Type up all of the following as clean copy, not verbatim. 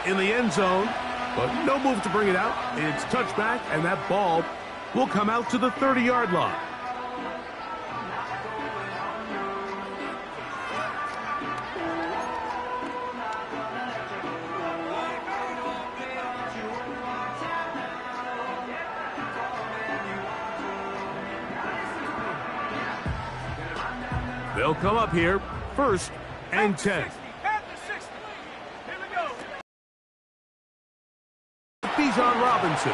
in the end zone, but no move to bring it out. It's touchback, and that ball will come out to the 30-yard line. They'll come up here, 1st and 10. Bijan Robinson.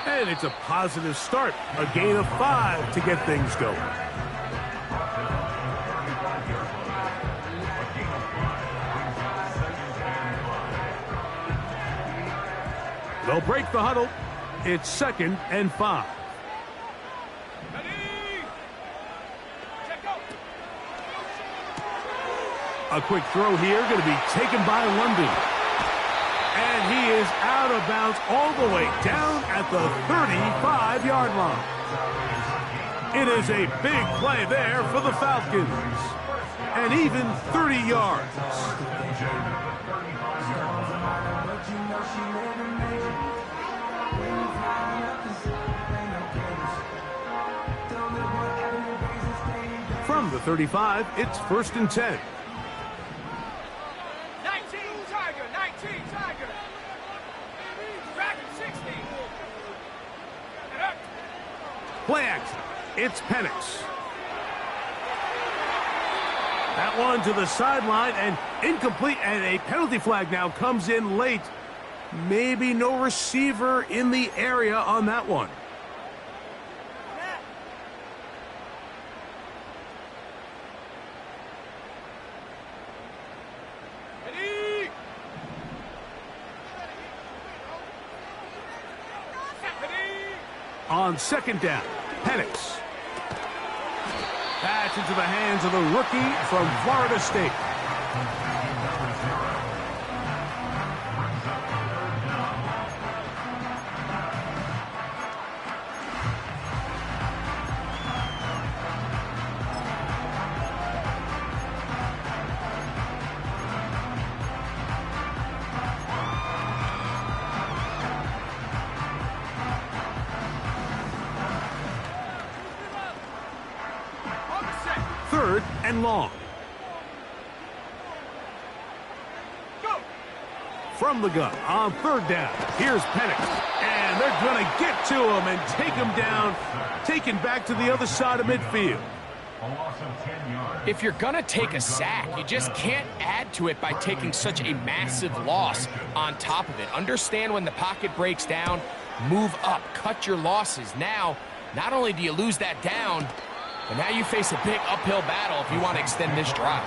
And it's a positive start. A gain of 5 to get things going. They'll break the huddle. It's 2nd and 5. A quick throw here, going to be taken by London. And he is out of bounds all the way down at the 35-yard line. It is a big play there for the Falcons. And even 30 yards. From the 35, it's 1st and 10. Play action. It's Penix. That one to the sideline and incomplete, and a penalty flag now comes in late. Maybe no receiver in the area on that one. On 2nd down, Penix. Pass into the hands of the rookie from Florida State. And long. From the gun on 3rd down. Here's Penix. And they're going to get to him and take him down. Taken back to the other side of midfield. If you're going to take a sack, you just can't add to it by taking such a massive loss on top of it. Understand when the pocket breaks down, move up, cut your losses. Now, not only do you lose that down, but now you face a big uphill battle if you want to extend this drive.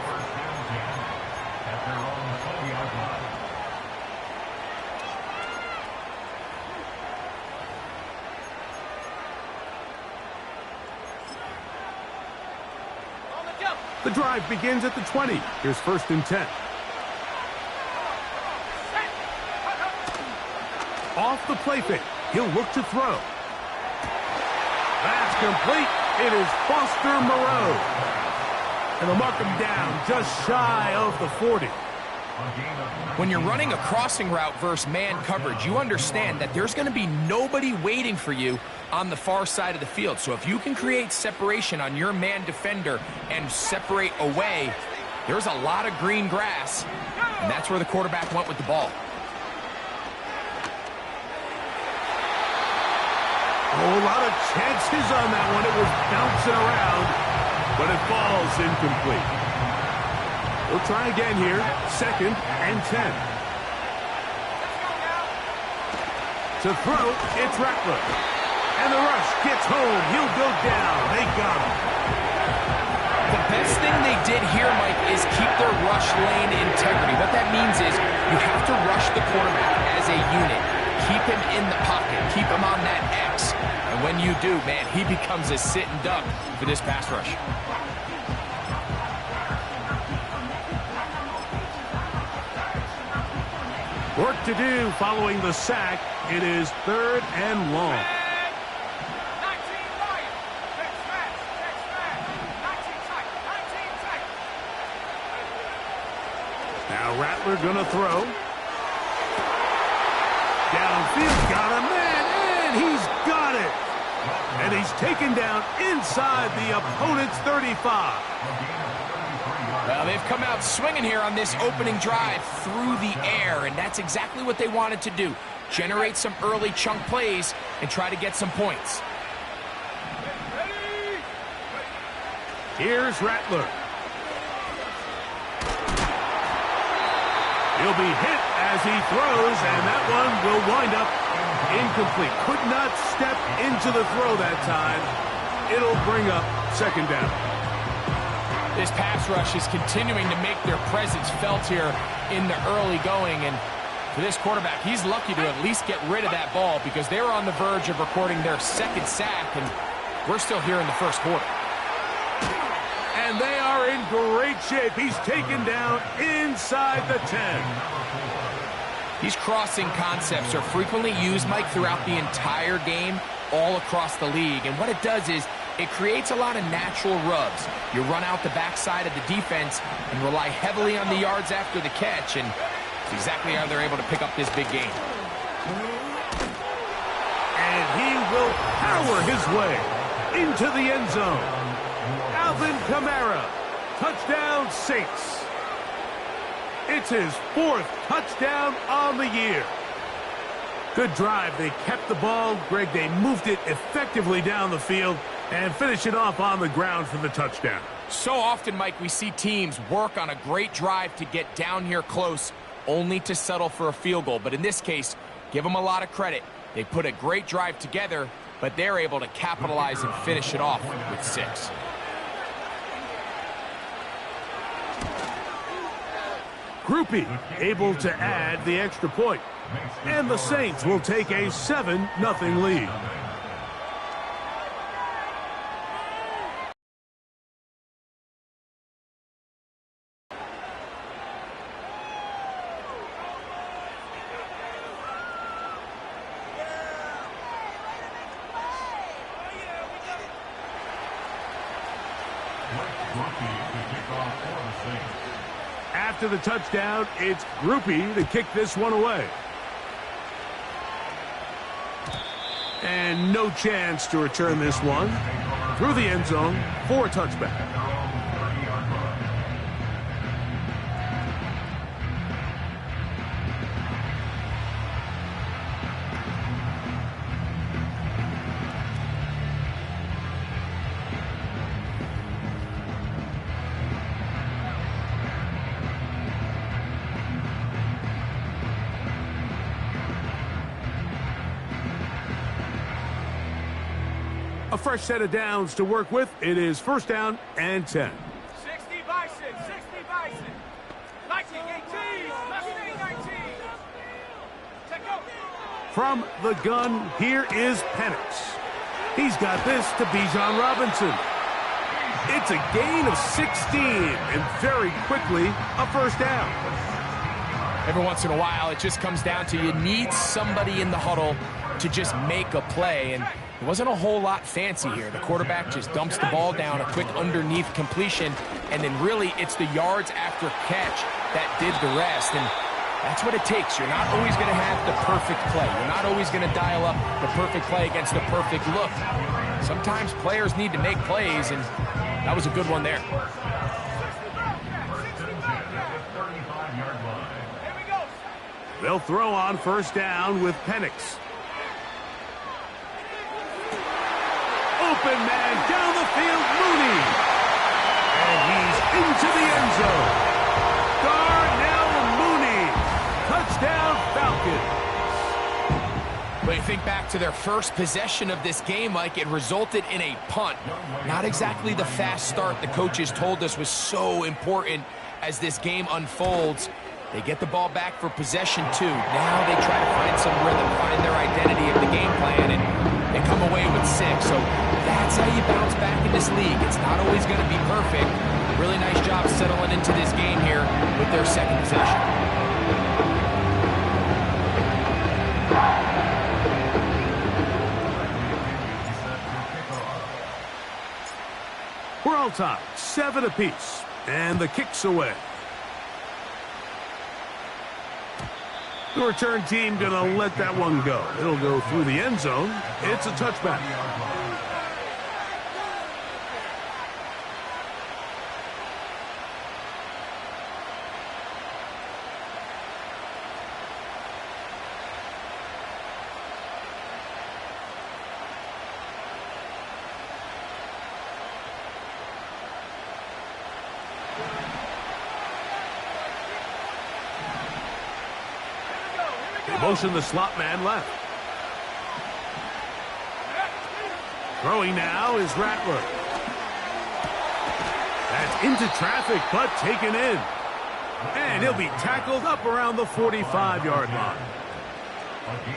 The drive begins at the 20. Here's 1st and 10. Off the play fake. He'll look to throw. That's complete. It is Foster Moreau. And they'll mark him down just shy of the 40. When you're running a crossing route versus man coverage, you understand that there's going to be nobody waiting for you on the far side of the field. So if you can create separation on your man defender and separate away, there's a lot of green grass, and that's where the quarterback went with the ball. Oh, a lot of chances on that one. It was bouncing around, but it falls incomplete. We'll try again here. 2nd and 10. To throw, it's Rattler. And the rush gets home. He'll go down. They got him. The best thing they did here, Mike, is keep their rush lane integrity. What that means is you have to rush the quarterback as a unit. Keep him in the pocket. Keep him on that X. And when you do, man, he becomes a sitting duck for this pass rush. Work to do following the sack. It is 3rd and long. Now Rattler going to throw. taken down inside the opponent's 35. Well, they've come out swinging here on this opening drive through the air, and that's exactly what they wanted to do. Generate some early chunk plays and try to get some points. Here's Rattler. He'll be hit as he throws, and that one will wind up incomplete. Could not step into the throw that time. It'll bring up second down. This pass rush is continuing to make their presence felt here in the early going, and for this quarterback, he's lucky to at least get rid of that ball because they were on the verge of recording their second sack, and we're still here in the first quarter. And they are in great shape. He's taken down inside the 10. These crossing concepts are frequently used, Mike, throughout the entire game, all across the league. And what it does is it creates a lot of natural rubs. You run out the backside of the defense and rely heavily on the yards after the catch, and it's exactly how they're able to pick up this big game. And he will power his way into the end zone. Alvin Kamara, touchdown Saints. It's his 4th touchdown on the year. Good drive. They kept the ball. Greg, they moved it effectively down the field and finish it off on the ground for the touchdown. So often, Mike, we see teams work on a great drive to get down here close, only to settle for a field goal. But in this case, give them a lot of credit. They put a great drive together, but they're able to capitalize and finish it off with 6. Groupie able to add the extra point. And the Saints will take a 7-0 lead. After the touchdown, it's Groupie to kick this one away. And no chance to return this one through the end zone for a touchback. A fresh set of downs to work with. It is 1st down and 10. 60 Bison, 60 Bison. 19, 18, 19. Take over. From the gun, here is Penix. He's got this to Bijan Robinson. It's a gain of 16, and very quickly, a 1st down. Every once in a while, it just comes down to you need somebody in the huddle to just make a play, and it wasn't a whole lot fancy here. The quarterback just dumps the ball down, a quick underneath completion, and then really it's the yards after catch that did the rest, and that's what it takes. You're not always going to have the perfect play. You're not always going to dial up the perfect play against the perfect look. Sometimes players need to make plays, and that was a good one there. They'll throw on 1st down with Penix. Open man down the field, Mooney. And he's into the end zone. Darnell Mooney. Touchdown Falcons. But you think back to their first possession of this game, Mike, it resulted in a punt. Not exactly the fast start the coaches told us was so important as this game unfolds. They get the ball back for possession 2. Now they try to find some rhythm, find their identity of the game plan, and they come away with 6. So that's how you bounce back in this league. It's not always going to be perfect. Really nice job settling into this game here with their 2nd possession. We're all tied, 7 apiece, and the kick's away. The return team going to let that one go. It'll go through the end zone. It's a touchback. They motion the slot man left. Throwing now is Rattler. That's into traffic, but taken in. And he'll be tackled up around the 45-yard line.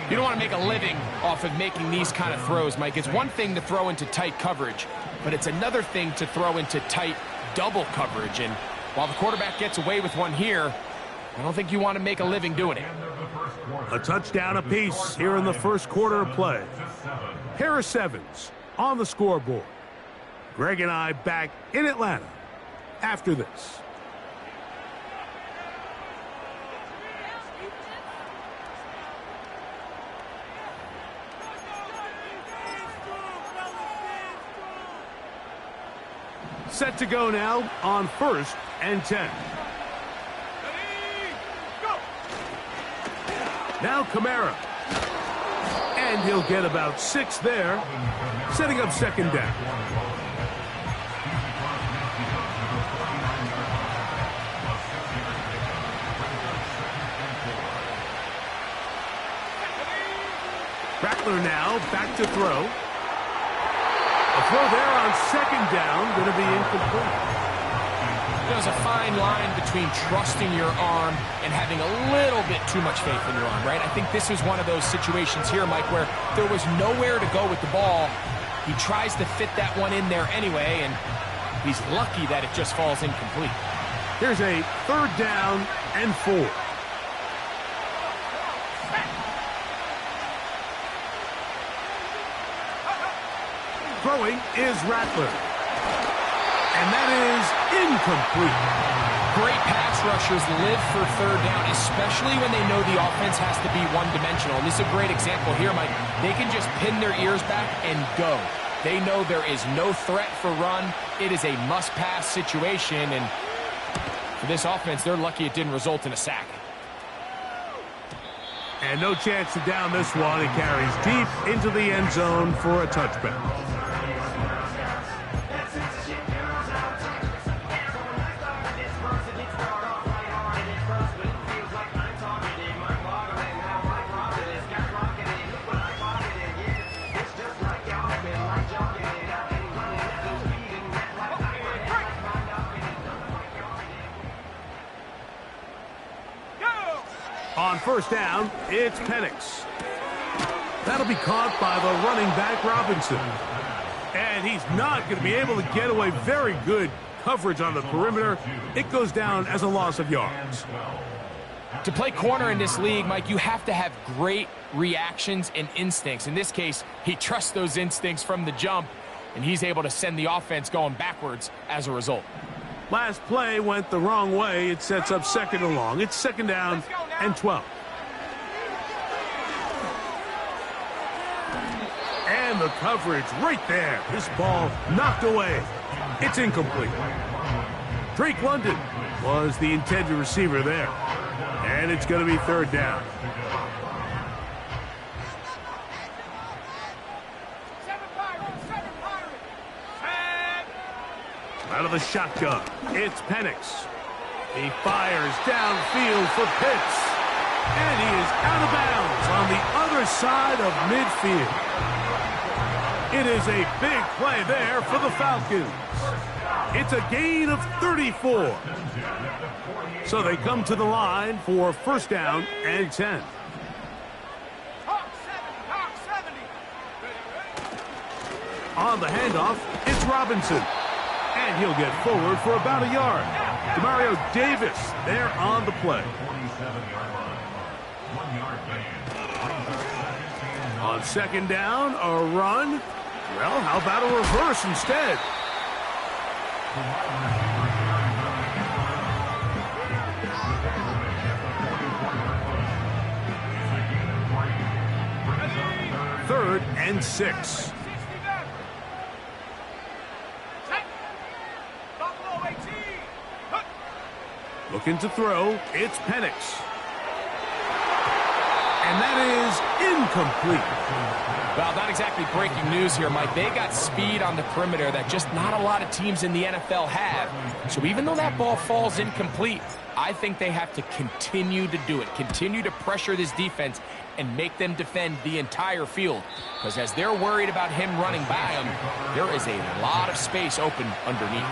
You don't want to make a living off of making these kind of throws, Mike. It's one thing to throw into tight coverage, but it's another thing to throw into tight double coverage. And while the quarterback gets away with one here, I don't think you want to make a living doing it. A touchdown apiece here in the first quarter of play. Pair of sevens on the scoreboard. Greg and I back in Atlanta after this. Set to go now on 1st and 10. Now Kamara. And he'll get about 6 there, setting up 2nd down. Rattler now back to throw. A throw there on 2nd down, going to be incomplete. There's a fine line between trusting your arm and having a little bit too much faith in your arm, right? I think this is one of those situations here, Mike, where there was nowhere to go with the ball. He tries to fit that one in there anyway, and he's lucky that it just falls incomplete. Here's a 3rd down and 4. Throwing is Rattler. And that is incomplete. Great pass rushers live for 3rd down, especially when they know the offense has to be one-dimensional. And this is a great example here, Mike. They can just pin their ears back and go. They know there is no threat for run. It is a must-pass situation. And for this offense, they're lucky it didn't result in a sack. And no chance to down this one. It carries deep into the end zone for a touchback. On 1st down, it's Penix. That'll be caught by the running back, Robinson. And he's not going to be able to get away. Very good coverage on the perimeter. It goes down as a loss of yards. To play corner in this league, Mike, you have to have great reactions and instincts. In this case, he trusts those instincts from the jump, and he's able to send the offense going backwards as a result. Last play went the wrong way. It sets up 2nd and long. It's 2nd down and 12. And the coverage right there. This ball knocked away. It's incomplete. Drake London was the intended receiver there. And it's going to be 3rd down. Out of the shotgun, it's Penix. He fires downfield for Pitts. And he is out of bounds on the other side of midfield. It is a big play there for the Falcons. It's a gain of 34. So they come to the line for 1st down and 10. On the handoff, it's Robinson. And he'll get forward for about a yard. Demario Davis there on the play. On 2nd down, a run. Well, how about a reverse instead? Third and 6. Looking to throw, it's Penix. And that is incomplete. Well, not exactly breaking news here, Mike. They got speed on the perimeter that just not a lot of teams in the NFL have. So even though that ball falls incomplete, I think they have to continue to do it, continue to pressure this defense and make them defend the entire field. Because as they're worried about him running by them, there is a lot of space open underneath.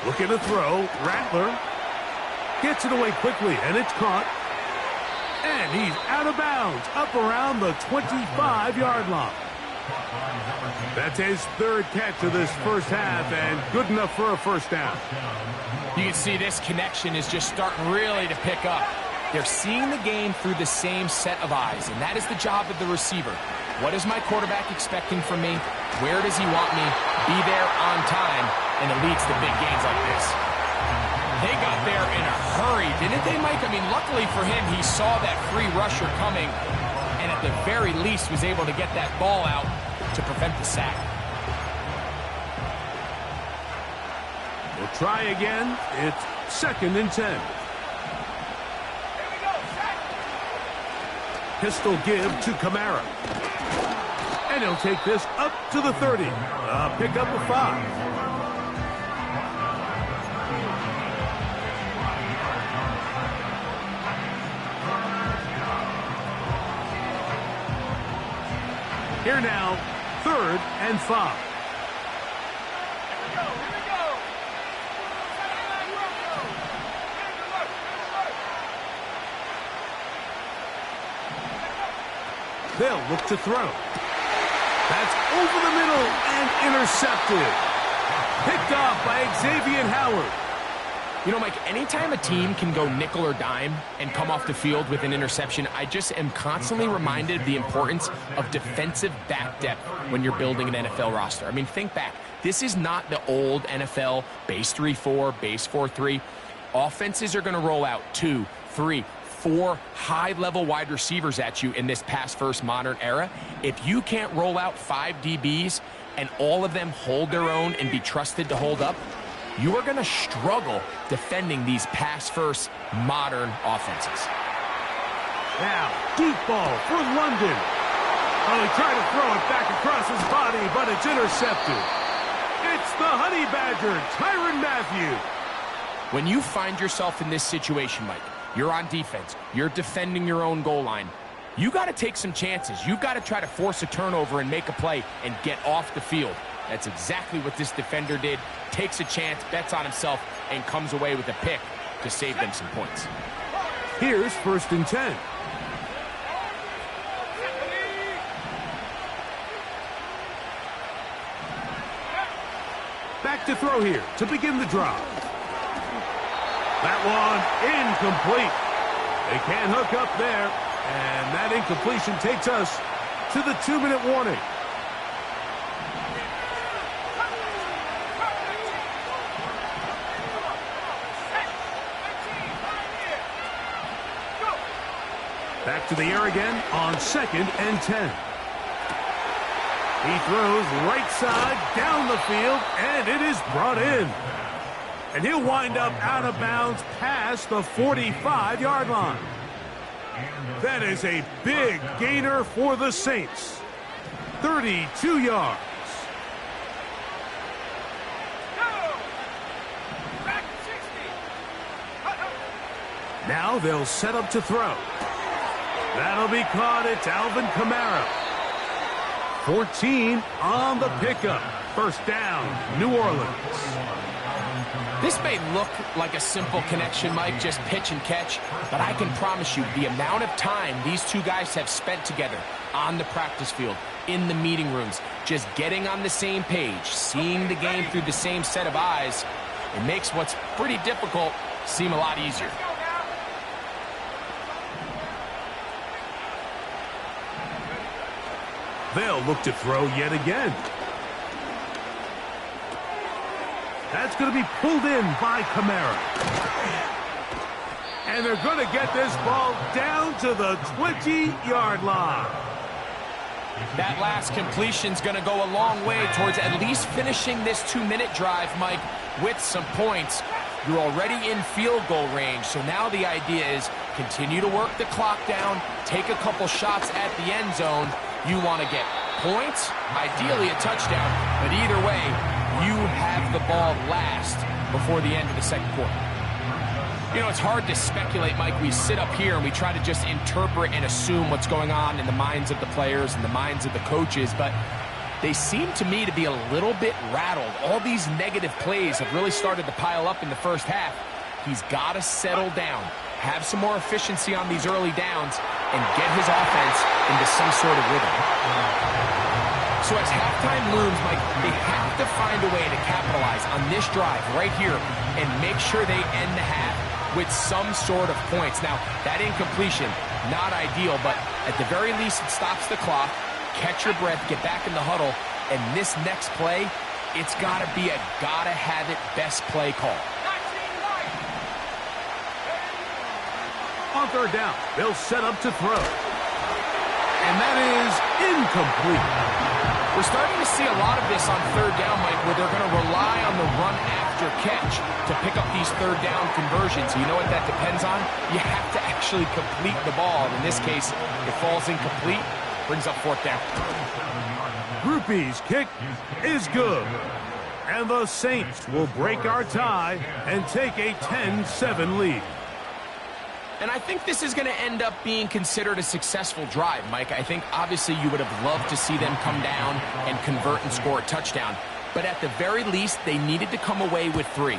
Looking to throw. Rattler gets it away quickly, and it's caught. And he's out of bounds, up around the 25-yard line. That's his third catch of this first half, and good enough for a first down. You can see this connection is just starting really to pick up. They're seeing the game through the same set of eyes, and that is the job of the receiver. What is my quarterback expecting from me? Where does he want me? Be there on time, and it leads to big gains like this. They got there in a hurry, didn't they, Mike? I mean, luckily for him, he saw that free rusher coming, and at the very least was able to get that ball out to prevent the sack. We'll try again. It's 2nd and 10. Pistol give to Kamara. And he'll take this up to the 30. Pick up a 5. Here now, 3rd and 5. They'll look to throw. That's over the middle and intercepted. Picked off by Xavier Howard. You know, Mike, anytime a team can go nickel or dime and come off the field with an interception, I just am constantly reminded of the importance of defensive back depth when you're building an NFL roster. I mean, think back. This is not the old NFL base 3-4, base 4-3. Offenses are going to roll out 2, 3, 4 high-level wide receivers at you in this pass-first modern era. If you can't roll out 5 DBs and all of them hold their own and be trusted to hold up, you are going to struggle defending these pass-first modern offenses. Now, deep ball for London. Oh, he tried to throw it back across his body, but it's intercepted. It's the Honey Badger, Tyrann Mathieu. When you find yourself in this situation, Mike, you're on defense, you're defending your own goal line, you got to take some chances. You've got to try to force a turnover and make a play and get off the field. That's exactly what this defender did. Takes a chance, bets on himself, and comes away with a pick to save them some points. Here's 1st and 10. Back to throw here to begin the drive. That one incomplete. They can't hook up there, and that incompletion takes us to the 2-minute warning. Back to the air again on 2nd and 10. He throws right side down the field, and it is brought in. And he'll wind up out of bounds past the 45-yard line. That is a big gainer for the Saints. 32 yards. Now they'll set up to throw. That'll be caught. It's Alvin Kamara. 14 on the pickup. First down, New Orleans. This may look like a simple connection, Mike, just pitch and catch, but I can promise you the amount of time these two guys have spent together on the practice field, in the meeting rooms, just getting on the same page, seeing the game through the same set of eyes, it makes what's pretty difficult seem a lot easier. They'll look to throw yet again. That's going to be pulled in by Kamara. And they're going to get this ball down to the 20-yard line. That last completion's going to go a long way towards at least finishing this 2-minute drive, Mike, with some points. You're already in field goal range, so now the idea is continue to work the clock down, take a couple shots at the end zone. You want to get points, ideally a touchdown, but either way, you have the ball last before the end of the second quarter. You know, it's hard to speculate, Mike. We sit up here and we try to just interpret and assume what's going on in the minds of the players and the minds of the coaches, but they seem to me to be a little bit rattled. All these negative plays have really started to pile up in the first half. He's got to settle down, have some more efficiency on these early downs, and get his offense into some sort of rhythm. So as halftime looms, Mike, they have to find a way to capitalize on this drive right here and make sure they end the half with some sort of points. Now, that incompletion, not ideal, but at the very least it stops the clock. Catch your breath, get back in the huddle, and this next play, it's got to be a gotta-have-it best play call. On third down, they'll set up to throw. And that is incomplete. We're starting to see a lot of this on third down, Mike, where they're going to rely on the run after catch to pick up these third down conversions. You know what that depends on? You have to actually complete the ball. In this case, it falls incomplete, brings up fourth down. Groupie's kick is good. And the Saints will break our tie and take a 10-7 lead. And I think this is going to end up being considered a successful drive, Mike. I think obviously you would have loved to see them come down and convert and score a touchdown. But at the very least, they needed to come away with 3.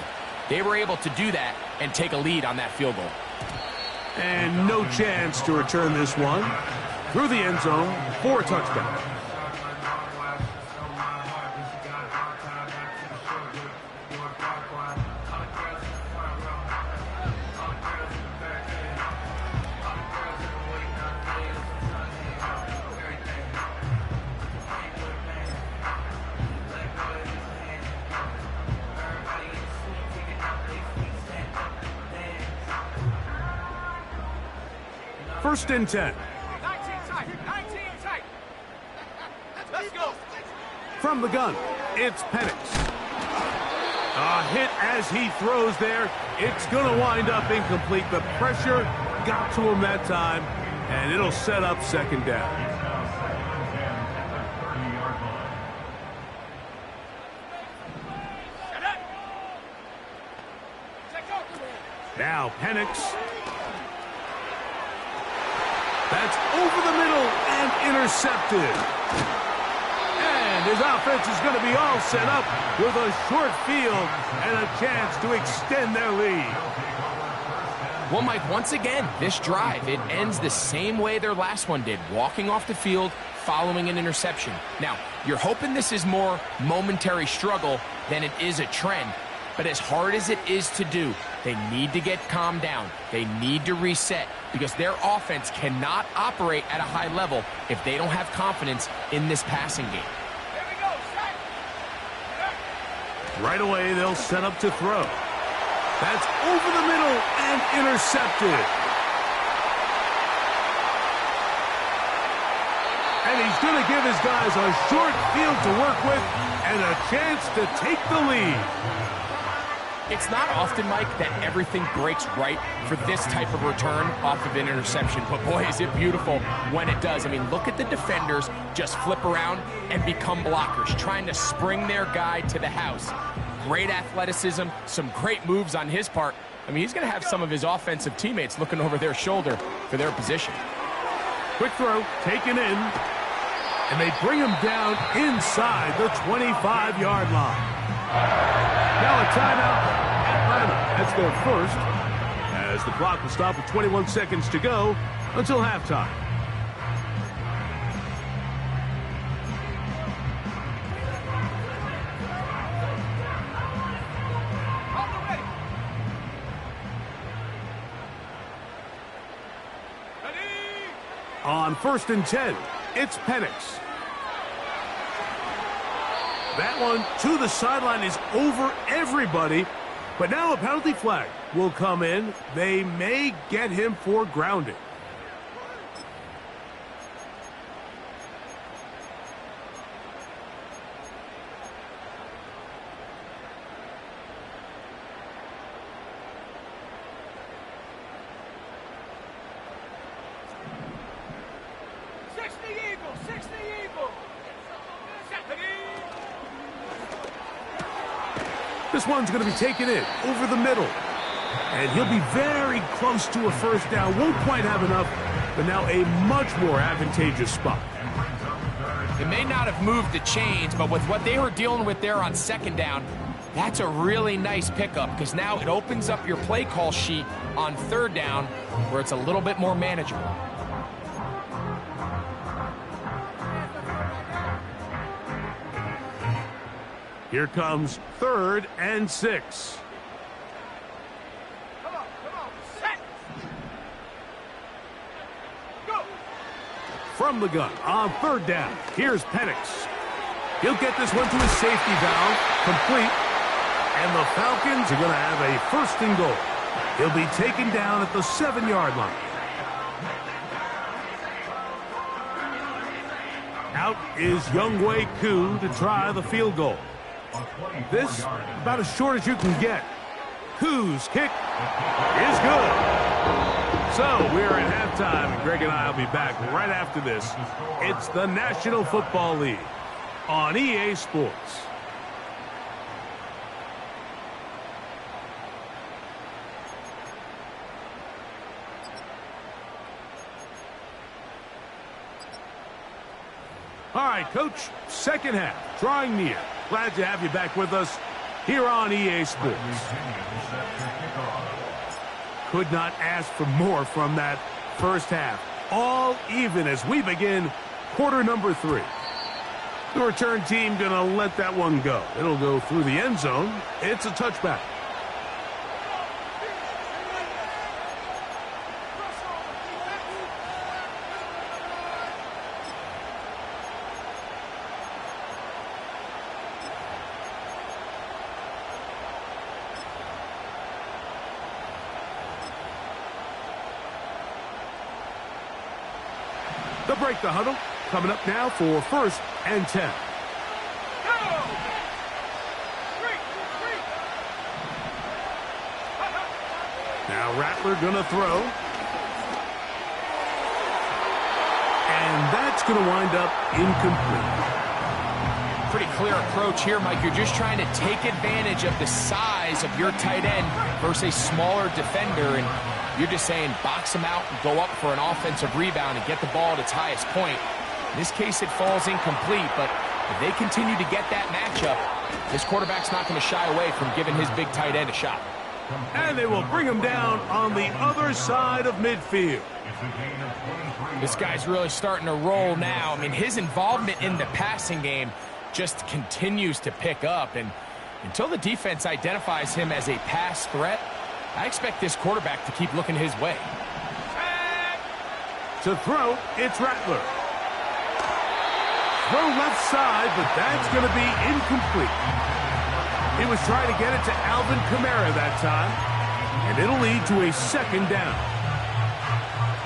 They were able to do that and take a lead on that field goal. And no chance to return this one. Through the end zone for a touchdown. First and 10. 19 tight. Let's go. From the gun, it's Penix. A hit as he throws there. It's going to wind up incomplete. The pressure got to him that time, and it'll set up second down. Now Penix. That's over the middle and intercepted. And his offense is going to be all set up with a short field and a chance to extend their lead. Well, Mike, once again, this drive, it ends the same way their last one did, walking off the field, following an interception. Now, you're hoping this is more momentary struggle than it is a trend. But as hard as it is to do, they need to get calmed down. They need to reset because their offense cannot operate at a high level if they don't have confidence in this passing game. Here we go. Right away, they'll set up to throw. That's over the middle and intercepted. And he's going to give his guys a short field to work with and a chance to take the lead. It's not often, Mike, that everything breaks right for this type of return off of an interception. But boy, is it beautiful when it does. I mean, look at the defenders just flip around and become blockers, trying to spring their guy to the house. Great athleticism, some great moves on his part. I mean, he's going to have some of his offensive teammates looking over their shoulder for their position. Quick throw, taken in, and they bring him down inside the 25-yard line. Now a timeout, Atlanta. That's their first, as the clock will stop with 21 seconds to go until halftime. On first and 10, it's Penix. That one to the sideline is over everybody, But now a penalty flag will come in. They may get him for grounding. This one's going to be taken in over the middle. And he'll be very close to a first down. Won't quite have enough, but now a much more advantageous spot. It may not have moved the chains, but with what they were dealing with there on second down, that's a really nice pickup because now it opens up your play call sheet on third down where it's a little bit more manageable. Here comes 3rd and 6. Come on, set. Go. From the gun on 3rd down. Here's Penix. He'll get this one to his safety valve, complete. And the Falcons are going to have a 1st and goal. He'll be taken down at the 7-yard line. Out is Younghoe Koo to try the field goal. This about as short as you can get. Koo's kick is good. So we're at halftime, and Greg and I will be back right after this. It's the National Football League on EA Sports. All right, Coach, second half, drawing near. Glad to have you back with us here on EA Sports. Could not ask for more from that first half. All even as we begin quarter number 3. The return team going to let that one go. It'll go through the end zone. It's a touchback. They'll break the huddle. Coming up now for 1st and 10. Go. 3. Now Rattler gonna throw. And that's gonna wind up incomplete. Pretty clear approach here, Mike. You're just trying to take advantage of the size of your tight end versus a smaller defender, and you're just saying box him out and go up for an offensive rebound and get the ball at its highest point. In this case, it falls incomplete, but if they continue to get that matchup, this quarterback's not going to shy away from giving his big tight end a shot. And they will bring him down on the other side of midfield. This guy's really starting to roll now. I mean, his involvement in the passing game just continues to pick up, and until the defense identifies him as a pass threat, I expect this quarterback to keep looking his way. To throw, it's Rattler. Throw left side, but that's going to be incomplete. He was trying to get it to Alvin Kamara that time, and it'll lead to a 2nd down.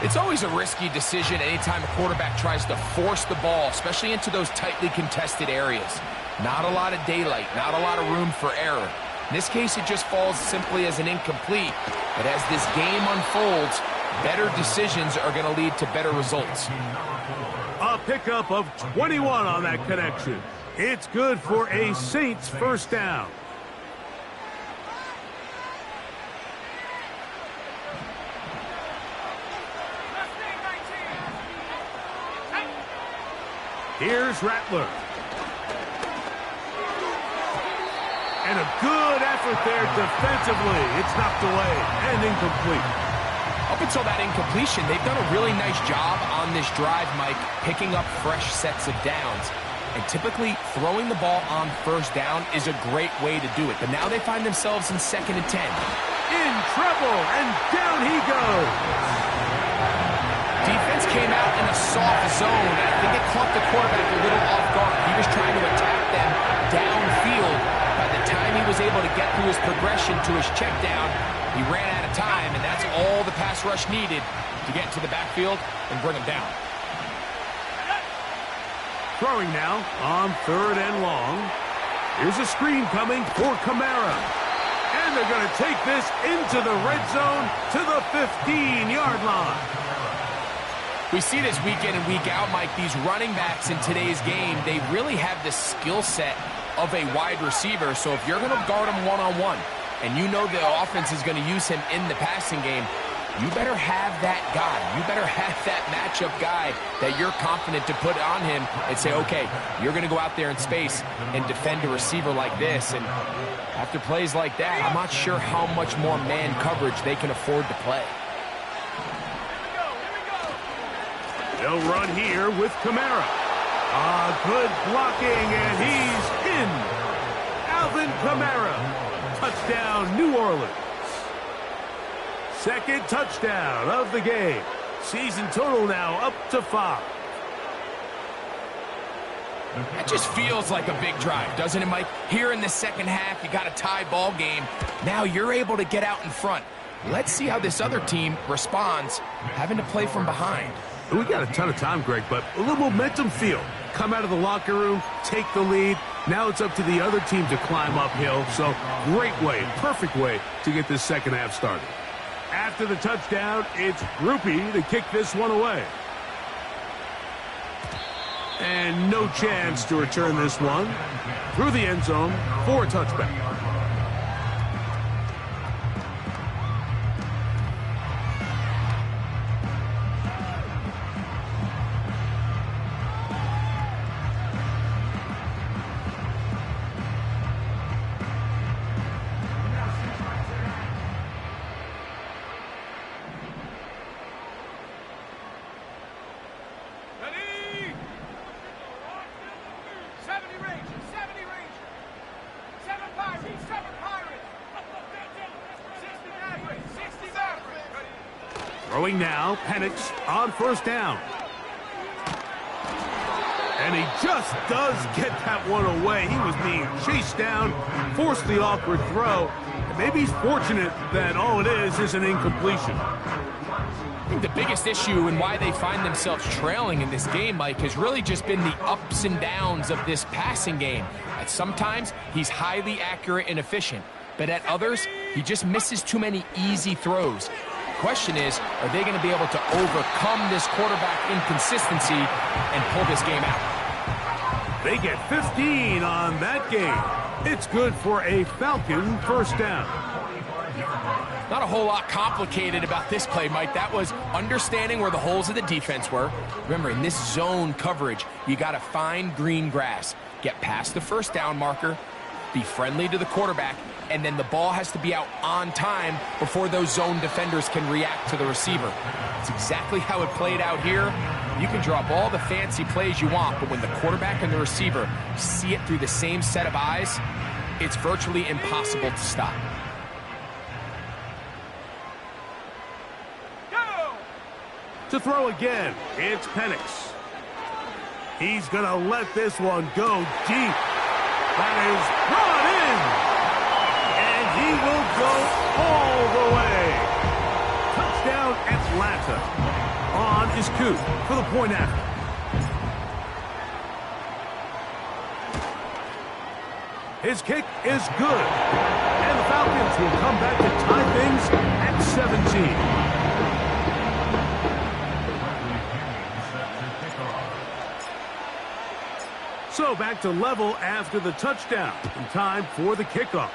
It's always a risky decision anytime a quarterback tries to force the ball, especially into those tightly contested areas. Not a lot of daylight, not a lot of room for error. In this case, it just falls simply as an incomplete. But as this game unfolds, better decisions are going to lead to better results. A pickup of 21 on that connection. It's good for a Saints 1st down. Here's Rattler. And a good effort there defensively. It's knocked away and incomplete. Up until that incompletion, they've done a really nice job on this drive, Mike, picking up fresh sets of downs. And typically, throwing the ball on 1st down is a great way to do it. But now they find themselves in 2nd and 10. In trouble, and down he goes. Defense came out in a soft zone, and I think it caught the quarterback a little off guard. He was trying to attack them downfield. By the time he was able to get through his progression to his check down, he ran out of time, and that's all the pass rush needed to get into the backfield and bring him down. Throwing now on 3rd and long. Here's a screen coming for Kamara. And they're going to take this into the red zone to the 15-yard line. We see this week in and week out, Mike. These running backs in today's game, they really have the skill set of a wide receiver. So if you're going to guard him one-on-one and you know the offense is going to use him in the passing game, you better have that guy. You better have that matchup guy that you're confident to put on him and say, okay, you're going to go out there in space and defend a receiver like this. And after plays like that, I'm not sure how much more man coverage they can afford to play. They'll run here with Kamara. Good blocking, and he's in. Alvin Kamara. Touchdown, New Orleans. Second touchdown of the game. Season total now up to 5. That just feels like a big drive, doesn't it, Mike? Here in the second half, you got a tie ball game. Now you're able to get out in front. Let's see how this other team responds, having to play from behind. We got a ton of time, Greg, but a little momentum feel. Come out of the locker room, take the lead. Now it's up to the other team to climb uphill. So great way, perfect way to get this second half started. After the touchdown, it's Groupie to kick this one away. And no chance to return this one through the end zone for a touchback. Throwing now, Penix on 1st down. And he just does get that one away. He was being chased down, forced the awkward throw. And maybe he's fortunate that all it is an incompletion. I think the biggest issue and why they find themselves trailing in this game, Mike, has really just been the ups and downs of this passing game. At sometimes, he's highly accurate and efficient. But at others, he just misses too many easy throws. Question is, are they going to be able to overcome this quarterback inconsistency and pull this game out? They get 15 on that game. It's good for a Falcon 1st down. Not a whole lot complicated about this play, Mike. That was understanding where the holes of the defense were. Remember, in this zone coverage, you got to find green grass. Get past the 1st down marker, be friendly to the quarterback, and then the ball has to be out on time before those zone defenders can react to the receiver. It's exactly how it played out here. You can draw up all the fancy plays you want, but when the quarterback and the receiver see it through the same set of eyes, it's virtually impossible to stop. Go! To throw again, it's Penix. He's going to let this one go deep. That is brought in. And he will go all the way. Touchdown, Atlanta. On is Coop for the point after. His kick is good. And the Falcons will come back to tie things at 17. So back to level after the touchdown. In time for the kickoff.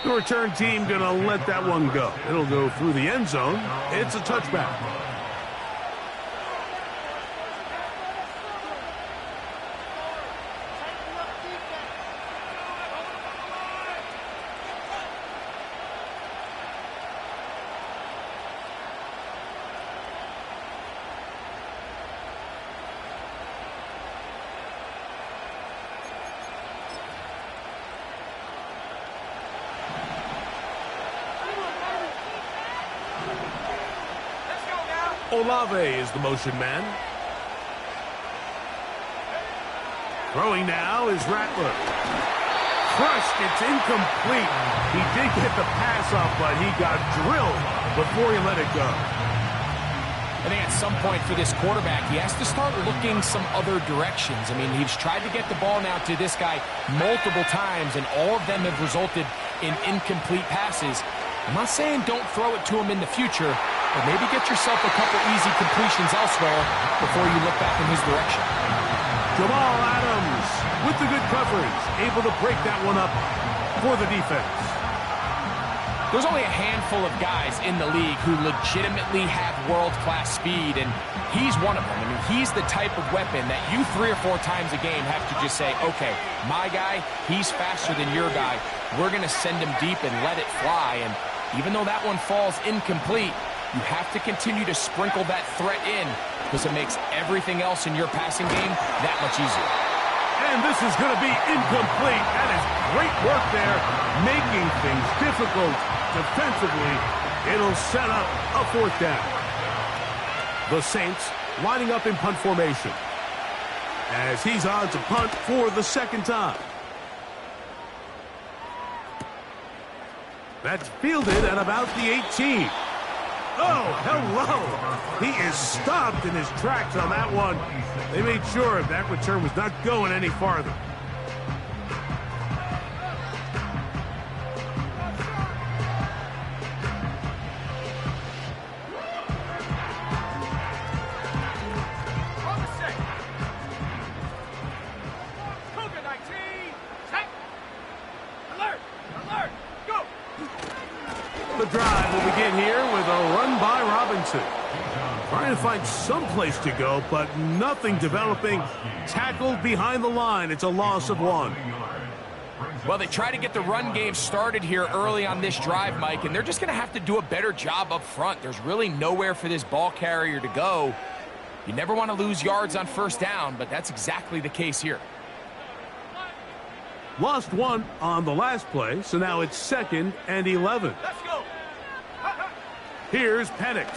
The return team going to let that one go. It'll go through the end zone. It's a touchback. Olave is the motion man. Throwing now is Rattler. crushed. It's incomplete. He did get the pass off, but he got drilled before he let it go. I think at some point for this quarterback, he has to start looking some other directions. I mean, he's tried to get the ball now to this guy multiple times, and all of them have resulted in incomplete passes. I'm not saying don't throw it to him in the future, but maybe get yourself a couple easy completions elsewhere before you look back in his direction. Jamal Adams with the good coverage, able to break that one up for the defense. There's only a handful of guys in the league who legitimately have world-class speed, and he's one of them. I mean, he's the type of weapon that you 3 or 4 times a game have to just say, okay, my guy, he's faster than your guy. We're going to send him deep and let it fly, and even though that one falls incomplete, you have to continue to sprinkle that threat in because it makes everything else in your passing game that much easier. And this is going to be incomplete. That is great work there, making things difficult defensively. It'll set up a 4th down. The Saints lining up in punt formation as he's on to punt for the 2nd time. That's fielded at about the 18. Oh, hello. He is stopped in his tracks on that one. They made sure that return was not going any farther. The drive will begin here with a run by Robinson. Trying to find some place to go, but nothing developing. Tackled behind the line. It's a loss of 1. Well, they try to get the run game started here early on this drive, Mike, and they're just going to have to do a better job up front. There's really nowhere for this ball carrier to go. You never want to lose yards on 1st down, but that's exactly the case here. Lost 1 on the last play, so now it's 2nd and 11. Let's go. Here's Penix.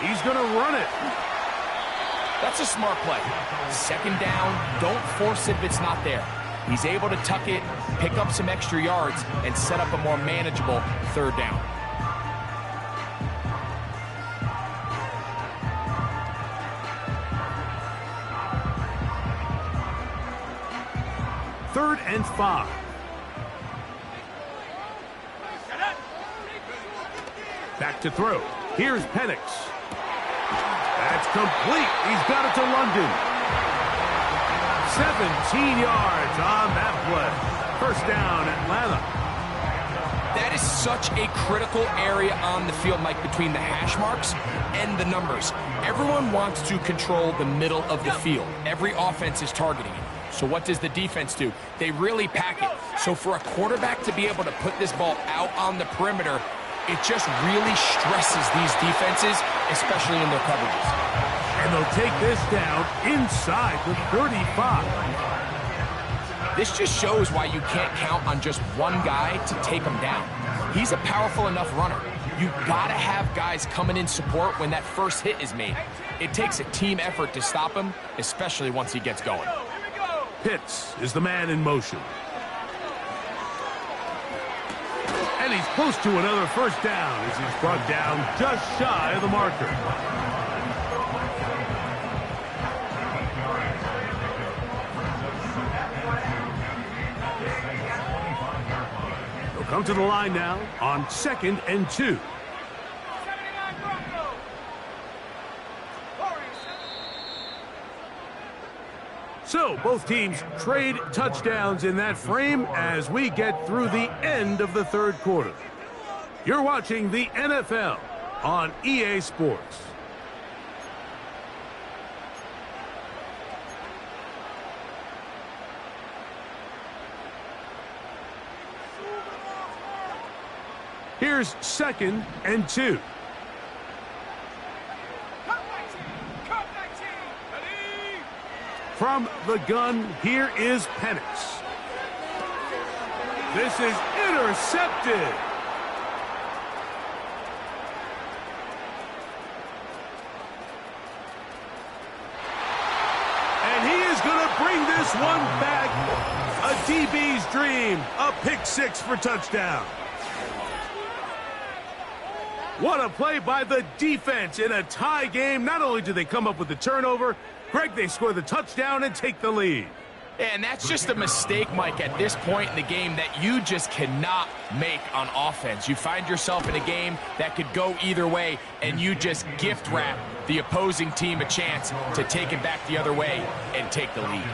He's going to run it. That's a smart play. 2nd down, don't force it if it's not there. He's able to tuck it, pick up some extra yards, and set up a more manageable 3rd down. Third and 5. Back to throw. Here's Penix. That's complete. He's got it to London. 17 yards on that play. 1st down, Atlanta. That is such a critical area on the field, Mike, between the hash marks and the numbers. Everyone wants to control the middle of the field. Every offense is targeting it. So what does the defense do? They really pack it. So for a quarterback to be able to put this ball out on the perimeter, it just really stresses these defenses, especially in their coverages. And they'll take this down inside the 35. This just shows why you can't count on just one guy to take him down. He's a powerful enough runner. You've got to have guys coming in support when that first hit is made. It takes a team effort to stop him, especially once he gets going. Pitts is the man in motion. And he's close to another 1st down as he's brought down just shy of the marker. They'll come to the line now on 2nd and 2. So, both teams trade touchdowns in that frame as we get through the end of the 3rd quarter. You're watching the NFL on EA Sports. Here's 2nd and 2. From the gun, here is Penix. This is intercepted. And he is going to bring one back. A DB's dream. A pick six for touchdown. What a play by the defense in a tie game. Not only do they come up with the turnover, Greg, they score the touchdown and take the lead. And that's just a mistake, Mike, at this point in the game that you just cannot make on offense. You find yourself in a game that could go either way, and you just gift wrap the opposing team a chance to take it back the other way and take the lead.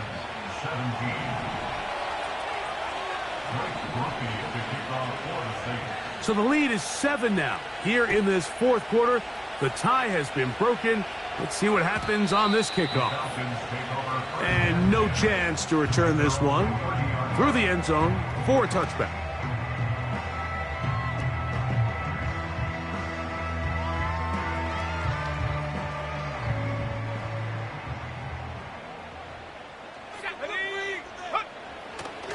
So the lead is 7 now. Here in this fourth quarter, the tie has been broken. Let's see what happens on this kickoff. And no chance to return this one. Through the end zone for a touchback.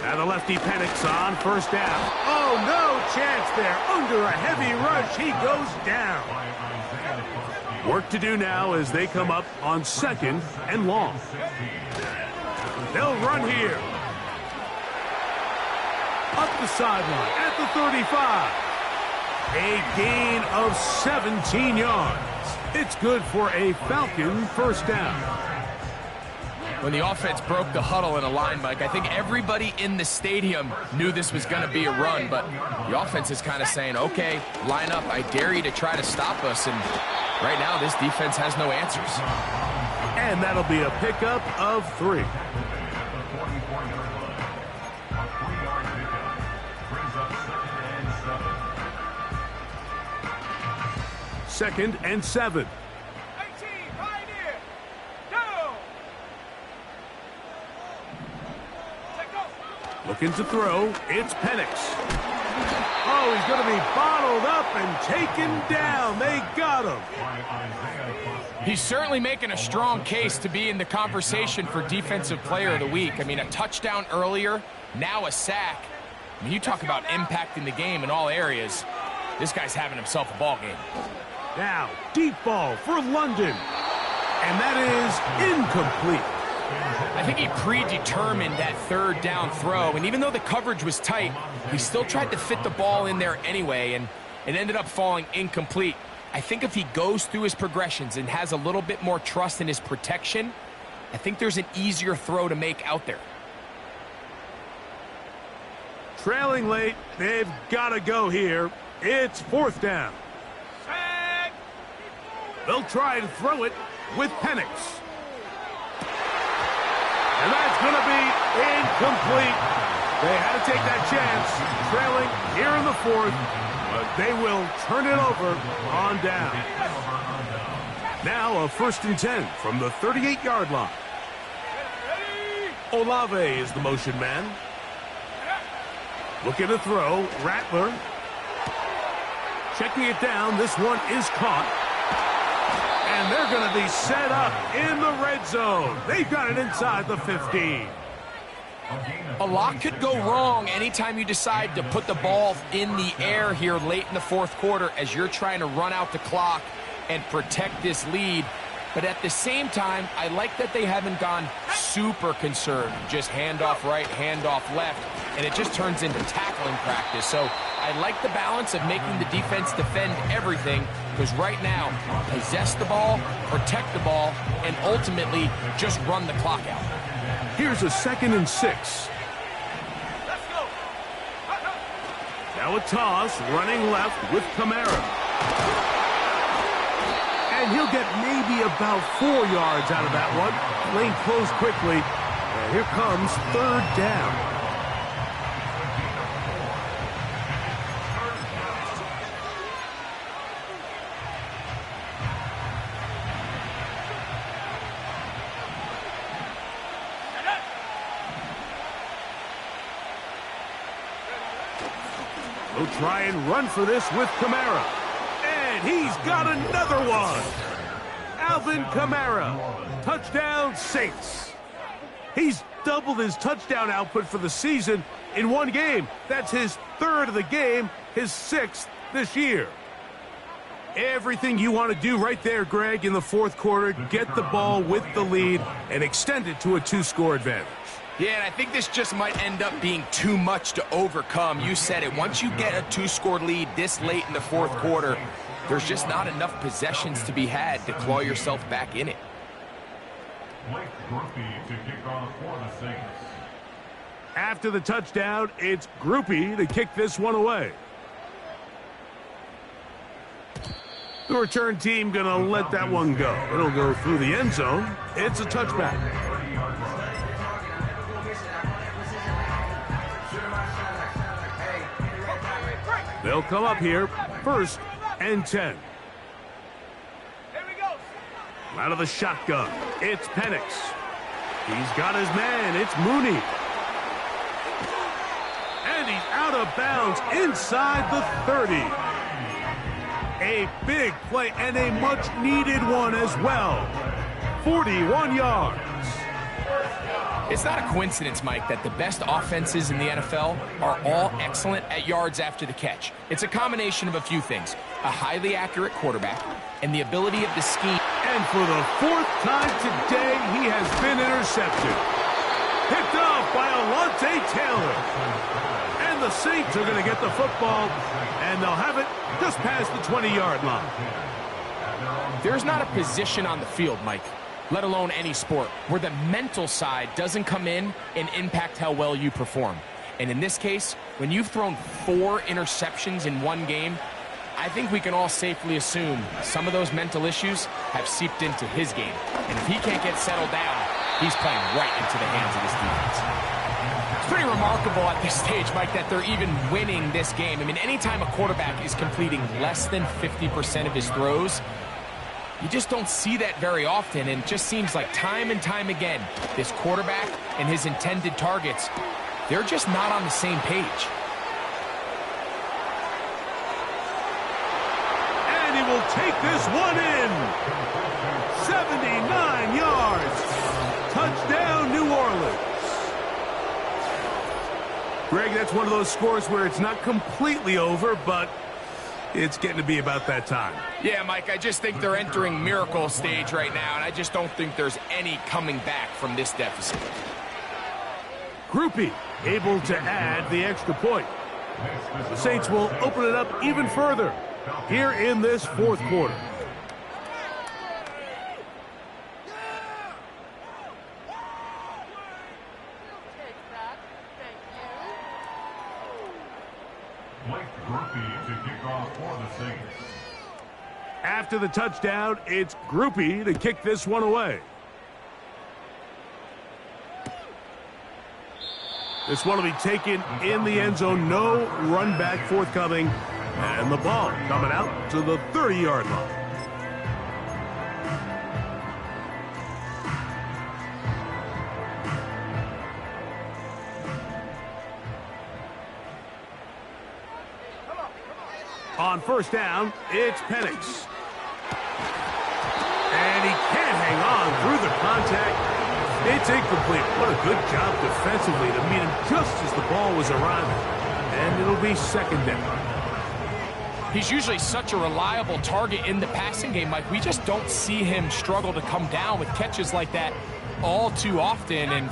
Now the lefty panics on first down. Oh, no chance there. Under a heavy rush, he goes down. Work to do now as they come up on 2nd and long. They'll run here. Up the sideline at the 35. A gain of 17 yards. It's good for a Falcon first down. When the offense broke the huddle in a line, Mike, I think everybody in the stadium knew this was going to be a run, but the offense is kind of saying, okay, line up. I dare you to try to stop us, and right now this defense has no answers. And that'll be a pickup of 3. Second and 7. Looking to throw, it's Penix. Oh, he's going to be bottled up and taken down. They got him. He's certainly making a strong case to be in the conversation for Defensive Player of the Week. I mean, a touchdown earlier, now a sack. I mean, you talk about impacting the game in all areas. This guy's having himself a ball game. Now, deep ball for London. And that is incomplete. I think he predetermined that third down throw, and even though the coverage was tight, he still tried to fit the ball in there anyway, and it ended up falling incomplete. I think if he goes through his progressions and has a little bit more trust in his protection, I think there's an easier throw to make out there. Trailing late, they've got to go here. It's 4th down. They'll try to throw it with Penix. And that's going to be incomplete. They had to take that chance, trailing here in the 4th, but they will turn it over on down. Now a 1st and 10 from the 38-yard line. Olave is the motion man. Looking to throw, Rattler. Checking it down, this one is caught. And they're going to be set up in the red zone. They've got it inside the 15. A lot could go wrong anytime you decide to put the ball in the air here late in the 4th quarter as you're trying to run out the clock and protect this lead. But at the same time, I like that they haven't gone super conserved. Just handoff right, handoff left, and it just turns into tackling practice. So I like the balance of making the defense defend everything, because right now, possess the ball, protect the ball, and ultimately just run the clock out. Here's a 2nd and 6. Now a toss, running left with Kamara. And he'll get maybe about 4 yards out of that one. Lane closed quickly. And here comes 3rd down. They'll try and run for this with Kamara. And he's got another one. Alvin Kamara. Touchdown, Saints. He's doubled his touchdown output for the season in one game. That's his 3rd of the game, his 6th this year. Everything you want to do right there, Greg, in the 4th quarter, get the ball with the lead and extend it to a 2-score advantage. Yeah, and I think this just might end up being too much to overcome. You said it. Once you get a 2-score lead this late in the fourth quarter, there's just not enough possessions to be had to claw yourself back in it. After the touchdown, it's Groupie to kick this one away. The return team going to let that one go. It'll go through the end zone. It's a touchback. They'll come up here, 1st and 10. Here we go. Out of the shotgun, it's Penix. He's got his man, it's Mooney. And he's out of bounds inside the 30. A big play and a much-needed one as well. 41 yards. It's not a coincidence, Mike, that the best offenses in the NFL are all excellent at yards after the catch. It's a combination of a few things. A highly accurate quarterback and the ability of the scheme. And for the 4th time today, he has been intercepted. Picked off by Alontae Taylor. And the Saints are going to get the football, and they'll have it just past the 20-yard line. There's not a position on the field, Mike, let alone any sport, where the mental side doesn't come in and impact how well you perform. And in this case, when you've thrown 4 interceptions in one game, I think we can all safely assume some of those mental issues have seeped into his game. And if he can't get settled down, he's playing right into the hands of this defense. It's pretty remarkable at this stage, Mike, that they're even winning this game. I mean, anytime a quarterback is completing less than 50% of his throws, you just don't see that very often, and it just seems like time and time again, this quarterback and his intended targets, they're just not on the same page. And he will take this one in. 79 yards. Touchdown, New Orleans. Greg, that's one of those scores where it's not completely over, but it's getting to be about that time. Yeah, Mike, I just think they're entering miracle stage right now, and I just don't think there's any coming back from this deficit. Groupie able to add the extra point. The Saints will open it up even further here in this fourth quarter. After the touchdown, it's Groupie to kick this one away. This one will be taken in the end zone. No run back forthcoming. And the ball coming out to the 30-yard line. On first down, it's Penix. And he can't hang on through the contact. It's incomplete. What a good job defensively to meet him just as the ball was arriving. And it'll be second down. He's usually such a reliable target in the passing game, Mike. We just don't see him struggle to come down with catches like that all too often. And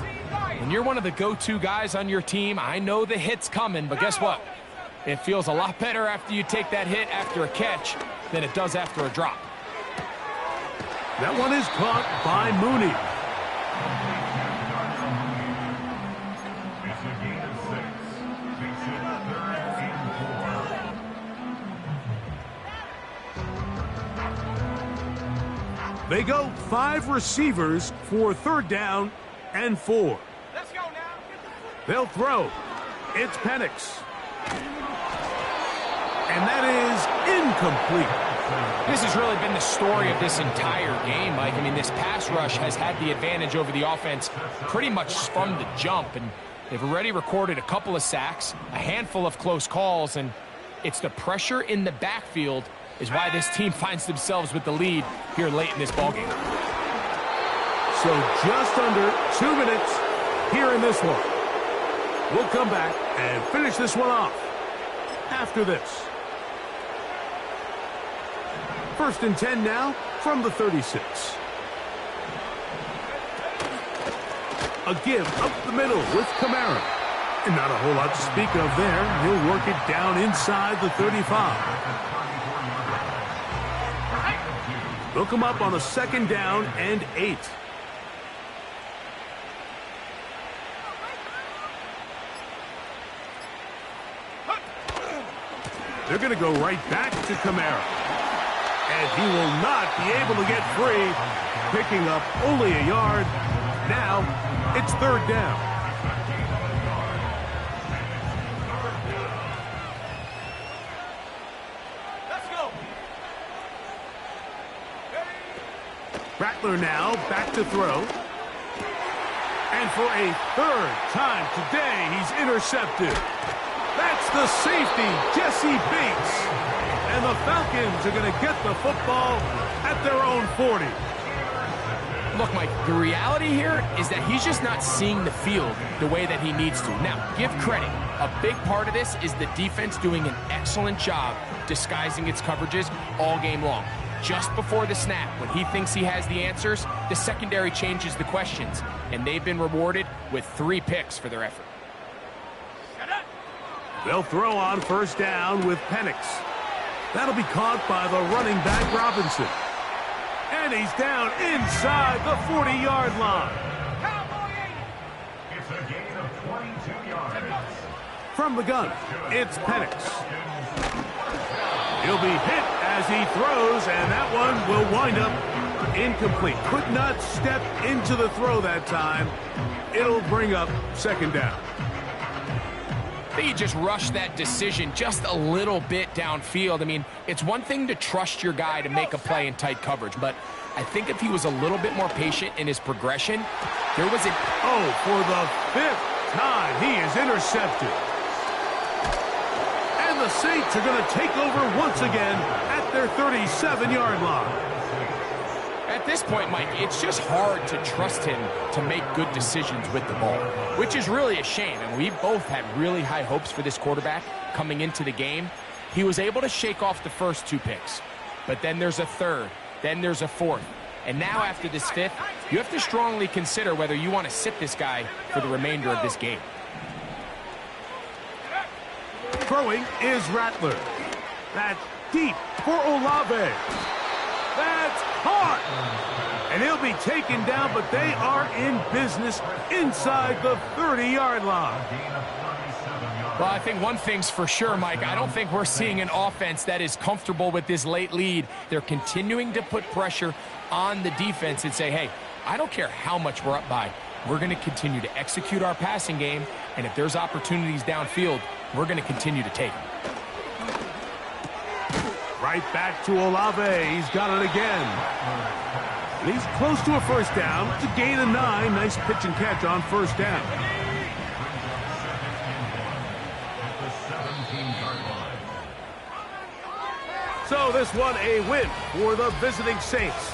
when you're one of the go-to guys on your team, I know the hit's coming, but guess what? It feels a lot better after you take that hit after a catch than it does after a drop. That one is caught by Mooney. They go 5 receivers for third down and 4. Let's go now. They'll throw. It's Penix. And that is incomplete. This has really been the story of this entire game, Mike. I mean, this pass rush has had the advantage over the offense pretty much from the jump, and they've already recorded a couple of sacks, a handful of close calls, and it's the pressure in the backfield is why this team finds themselves with the lead here late in this ballgame. So just under 2 minutes here in this one. We'll come back and finish this one off after this. First and 10 now from the 36. A give up the middle with Kamara. And not a whole lot to speak of there. He'll work it down inside the 35. Look him up on a 2nd down and 8. They're going to go right back to Kamara. And he will not be able to get free, picking up only a yard. Now, it's 3rd down. Let's go. Rattler now back to throw. And for a 3rd time today, he's intercepted. That's the safety, Jesse Bates. And the Falcons are going to get the football at their own 40. Look, Mike, the reality here is that he's just not seeing the field the way that he needs to. Now, give credit. A big part of this is the defense doing an excellent job disguising its coverages all game long. Just before the snap, when he thinks he has the answers, the secondary changes the questions, and they've been rewarded with 3 picks for their effort. They'll throw on 1st down with Penix. That'll be caught by the running back Robinson. And he's down inside the 40-yard line. It's a gain of 22 yards. From the gun, it's Penix. He'll be hit as he throws, and that one will wind up incomplete. Could not step into the throw that time. It'll bring up 2nd down. I think he just rushed that decision just a little bit downfield. I mean, it's one thing to trust your guy to make a play in tight coverage, but I think if he was a little bit more patient in his progression, there was a... Oh, for the 5th time, he is intercepted. And the Saints are going to take over once again at their 37-yard line. At this point, Mike, it's just hard to trust him to make good decisions with the ball, which is really a shame. And we both had really high hopes for this quarterback coming into the game. He was able to shake off the first 2 picks, but then there's a 3rd, then there's a 4th. And now after this 5th, you have to strongly consider whether you want to sit this guy for the remainder of this game. Throwing is Rattler. That's deep for Olave. That's caught. And he'll be taken down, but they are in business inside the 30-yard line. Well, I think one thing's for sure, Mike. I don't think we're seeing an offense that is comfortable with this late lead. They're continuing to put pressure on the defense and say, hey, I don't care how much we're up by. We're going to continue to execute our passing game, and if there's opportunities downfield, we're going to continue to take them. Right back to Olave. He's got it again. And he's close to a 1st down. It's a gain of 9. Nice pitch and catch on 1st down. So this one a win for the visiting Saints.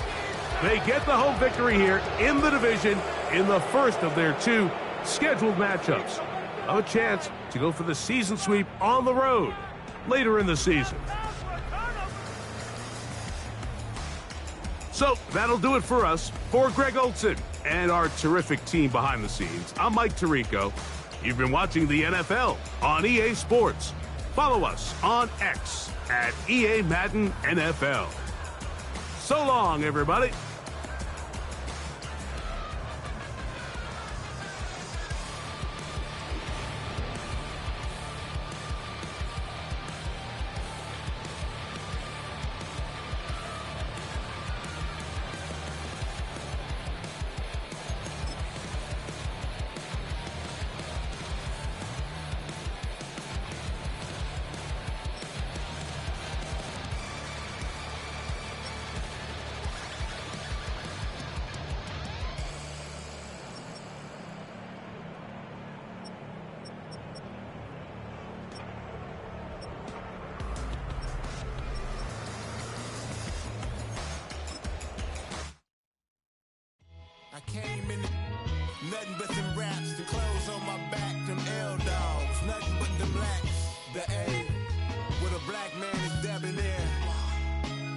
They get the home victory here in the division in the first of their 2 scheduled matchups. A chance to go for the season sweep on the road later in the season. So that'll do it for us. For Greg Olson and our terrific team behind the scenes, I'm Mike Tirico. You've been watching the NFL on EA Sports. Follow us on X at EA Madden NFL. So long, everybody. Came in nothing but them raps, the clothes on my back, them L-dogs, nothing but them blacks, the A, with a black man is debonair.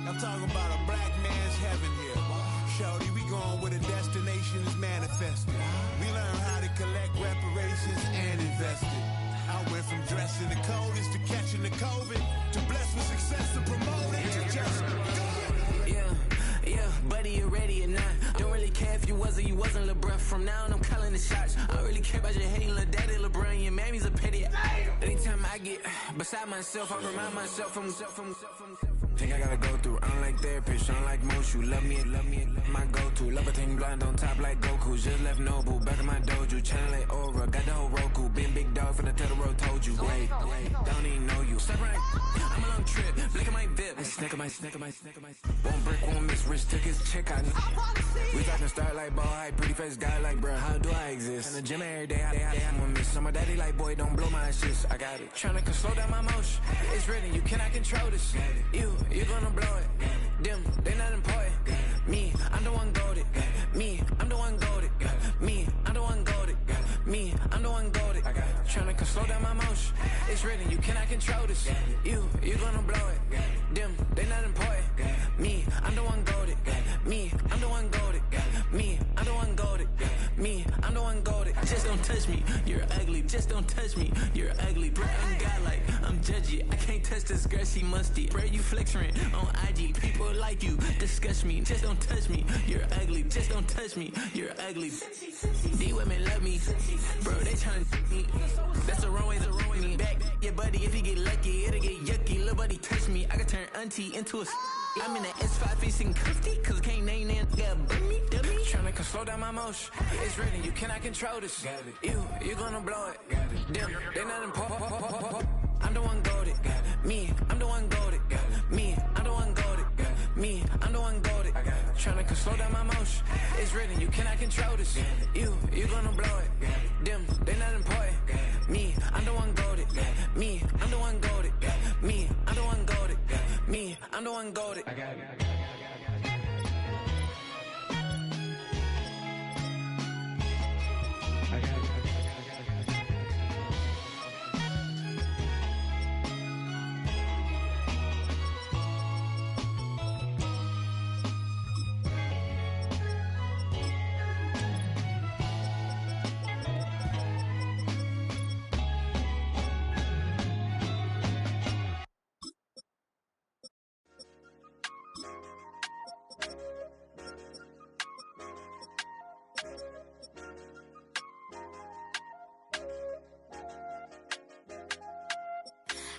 I'm talking about a black man's heaven here. shorty, we going where the destination is manifested. We learn how to collect reparations and invest it. I went from dressing the coldest to catching the COVID, to blessed with success to promote it, to just do it. Yeah, buddy, you ready or not? Don't really care if you was or you wasn't, LeBron. From now on, I'm calling the shots. I don't really care about your hating, little daddy, LeBron. Your mammy's a pity. Anytime I get beside myself, I remind myself from. Think I gotta go through. I don't like therapist, I don't like most. You love me, my go-to. Love a thing blind on top like Goku. Just left Noble, back in my dojo. Channel like Aura, got the whole Roku. Been big dog from the Tether Road, told you. Wait, don't even know you. Step right, I'm a long trip. Blick at my VIP. Snack of my. One brick, one miss. Rich took his check out. We talking start like ball high, pretty face guy like, bruh, how do I exist? In the gym every day, I'm gonna miss. So my daddy like, boy, don't blow my shit. I got it. Tryna slow down my motion. It's written, you cannot control this. You gonna blow it. Them, they not important. Me, I'm the one goated. Me, I'm the one goated. Me, I'm the one goated. Me, I'm the one goated. Tryna slow down my motion. It's written, you cannot control this. You gonna blow it. Them, they not important. Me, I'm the one goated. Me, I'm the one goated. Me, I'm the one goated. Me, I'm the one goated. Just don't touch me, you're ugly. Just don't touch me, you're ugly. Bro, I'm godlike, I'm judgy. I can't touch this girl, she musty. Bro, you flexing on IG. People like you disgust me. Just don't touch me, you're ugly. Just don't touch me, you're ugly. These women love me, bro. They tryna me. That's the wrong way to ruin me. Back your buddy, if he get lucky, it'll get yucky. Little buddy touch me, I can turn auntie into a. I'm in the S5 facing comfy, cause I can't name that. Dummy. Tryna slow down my motion. It's written, you cannot control this. You gonna blow it. Them, they not important. I'm the one goated. Me, I'm the one goated. Me, I'm the one goated. Me, I'm the one goated. Tryna slow down my motion. It's written, you cannot control this. You gonna blow it. Them, they not important. Me, I'm the one goated. Me, I'm the one goated. Me, I'm the one goated. Me, I'm the one goated.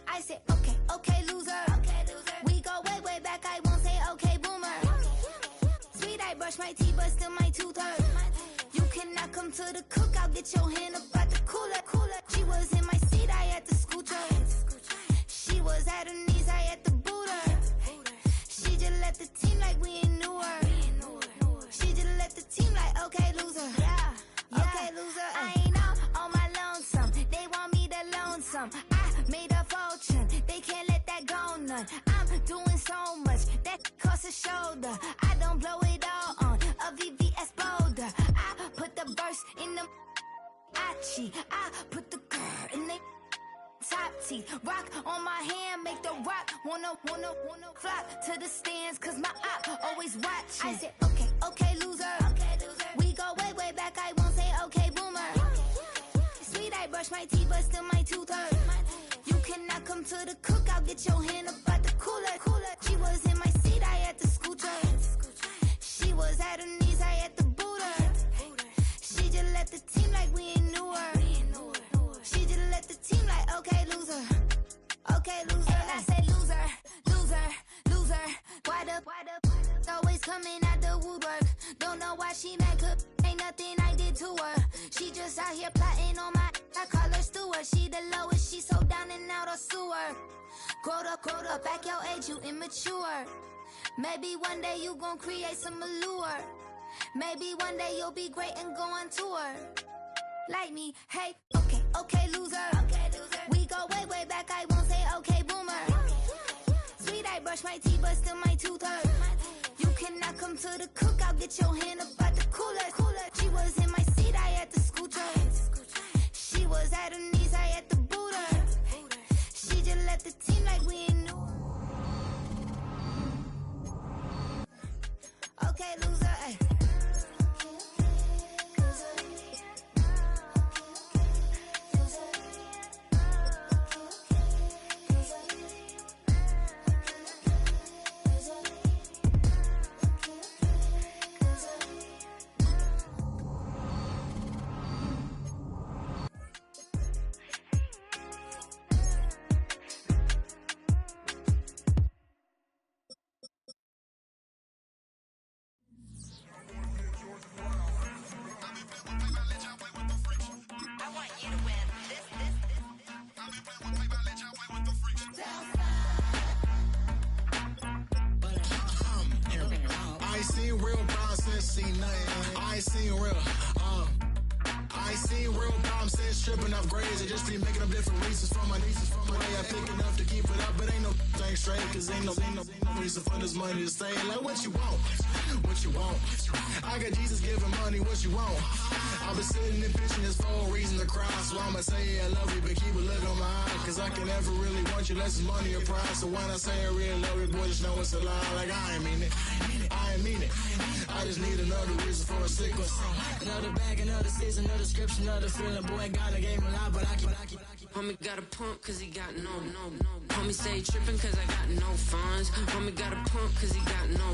I said, okay, loser. We go way back, I won't say okay, boomer. Sweet, I brush my teeth, but still my tooth hurt. You cannot come to the cookout, get your hand up at the cooler. She was in my seat, I had to scoot her. She was at her knees, I had to boot her. She just left the team like we ain't knew her. She just left the team like, okay, loser. Yeah. Okay, loser. I ain't out on my lonesome. They want me to loan some. I made a fortune. They can't let that go none. I'm doing so much that costs a shoulder. I don't blow it all on a VVS boulder. I put the verse in the I cheat. I put the girl in the top teeth. Rock on my hand, make the rock wanna flock to the stands, cause my op always watching. I said, okay, loser. We go way back, I won't say okay, boomer. Sweet, I brush my teeth, but still my tooth hurt. You cannot come to the cookout, get your hand up at the cooler. She was in my seat, I had to scoot her. She was at her knees, I had to boot her. She just left the team like we ain't knew her. She just left the team like, okay, loser. Okay, loser. And I said loser. Why the always coming out the woodwork? Don't know why she mad, cause ain't nothing I did to her. She just out here plotting on my, I call her steward. She the lowest, she so down and out of sewer. Growed up, back your age, you immature. Maybe one day you gon' create some allure. Maybe one day you'll be great and go on tour. Like me, hey, okay, loser. We go way back, I won't say okay, boomer. Sweet, I brush my teeth, but still my tooth hurt. You cannot come to the cookout, get your hand up at the cooler. She was in my seat, I had to scoot her. She was at her knees, I had to boot her. She just left the team like we ain't knew. Okay, loser, ay. seen nothing. I ain't seen real. I ain't seen real problems since stripping off grades. I just be making up different reasons for my nieces. From my way I pick enough to keep it up, but ain't no thing straight. Cause ain't no reason for this money to stay. Like what you want, what you want. I got Jesus giving money, what you want. I've been sitting and pitching this for a reason to cry. So I'ma say I love you, but keep a look on my eye. Cause I can never really want you unless it's money or pride. So when I say I really love you, boy, just know it's a lie. Like I ain't mean it, I ain't mean it. I just need another reason for a sequence. Another bag, another season, another description, another feeling. Boy, got a game a lot, but I keep. Homie got a pump cause he got no. Homie stay trippin' cause I got no funds. Homie got a pump cause he got no.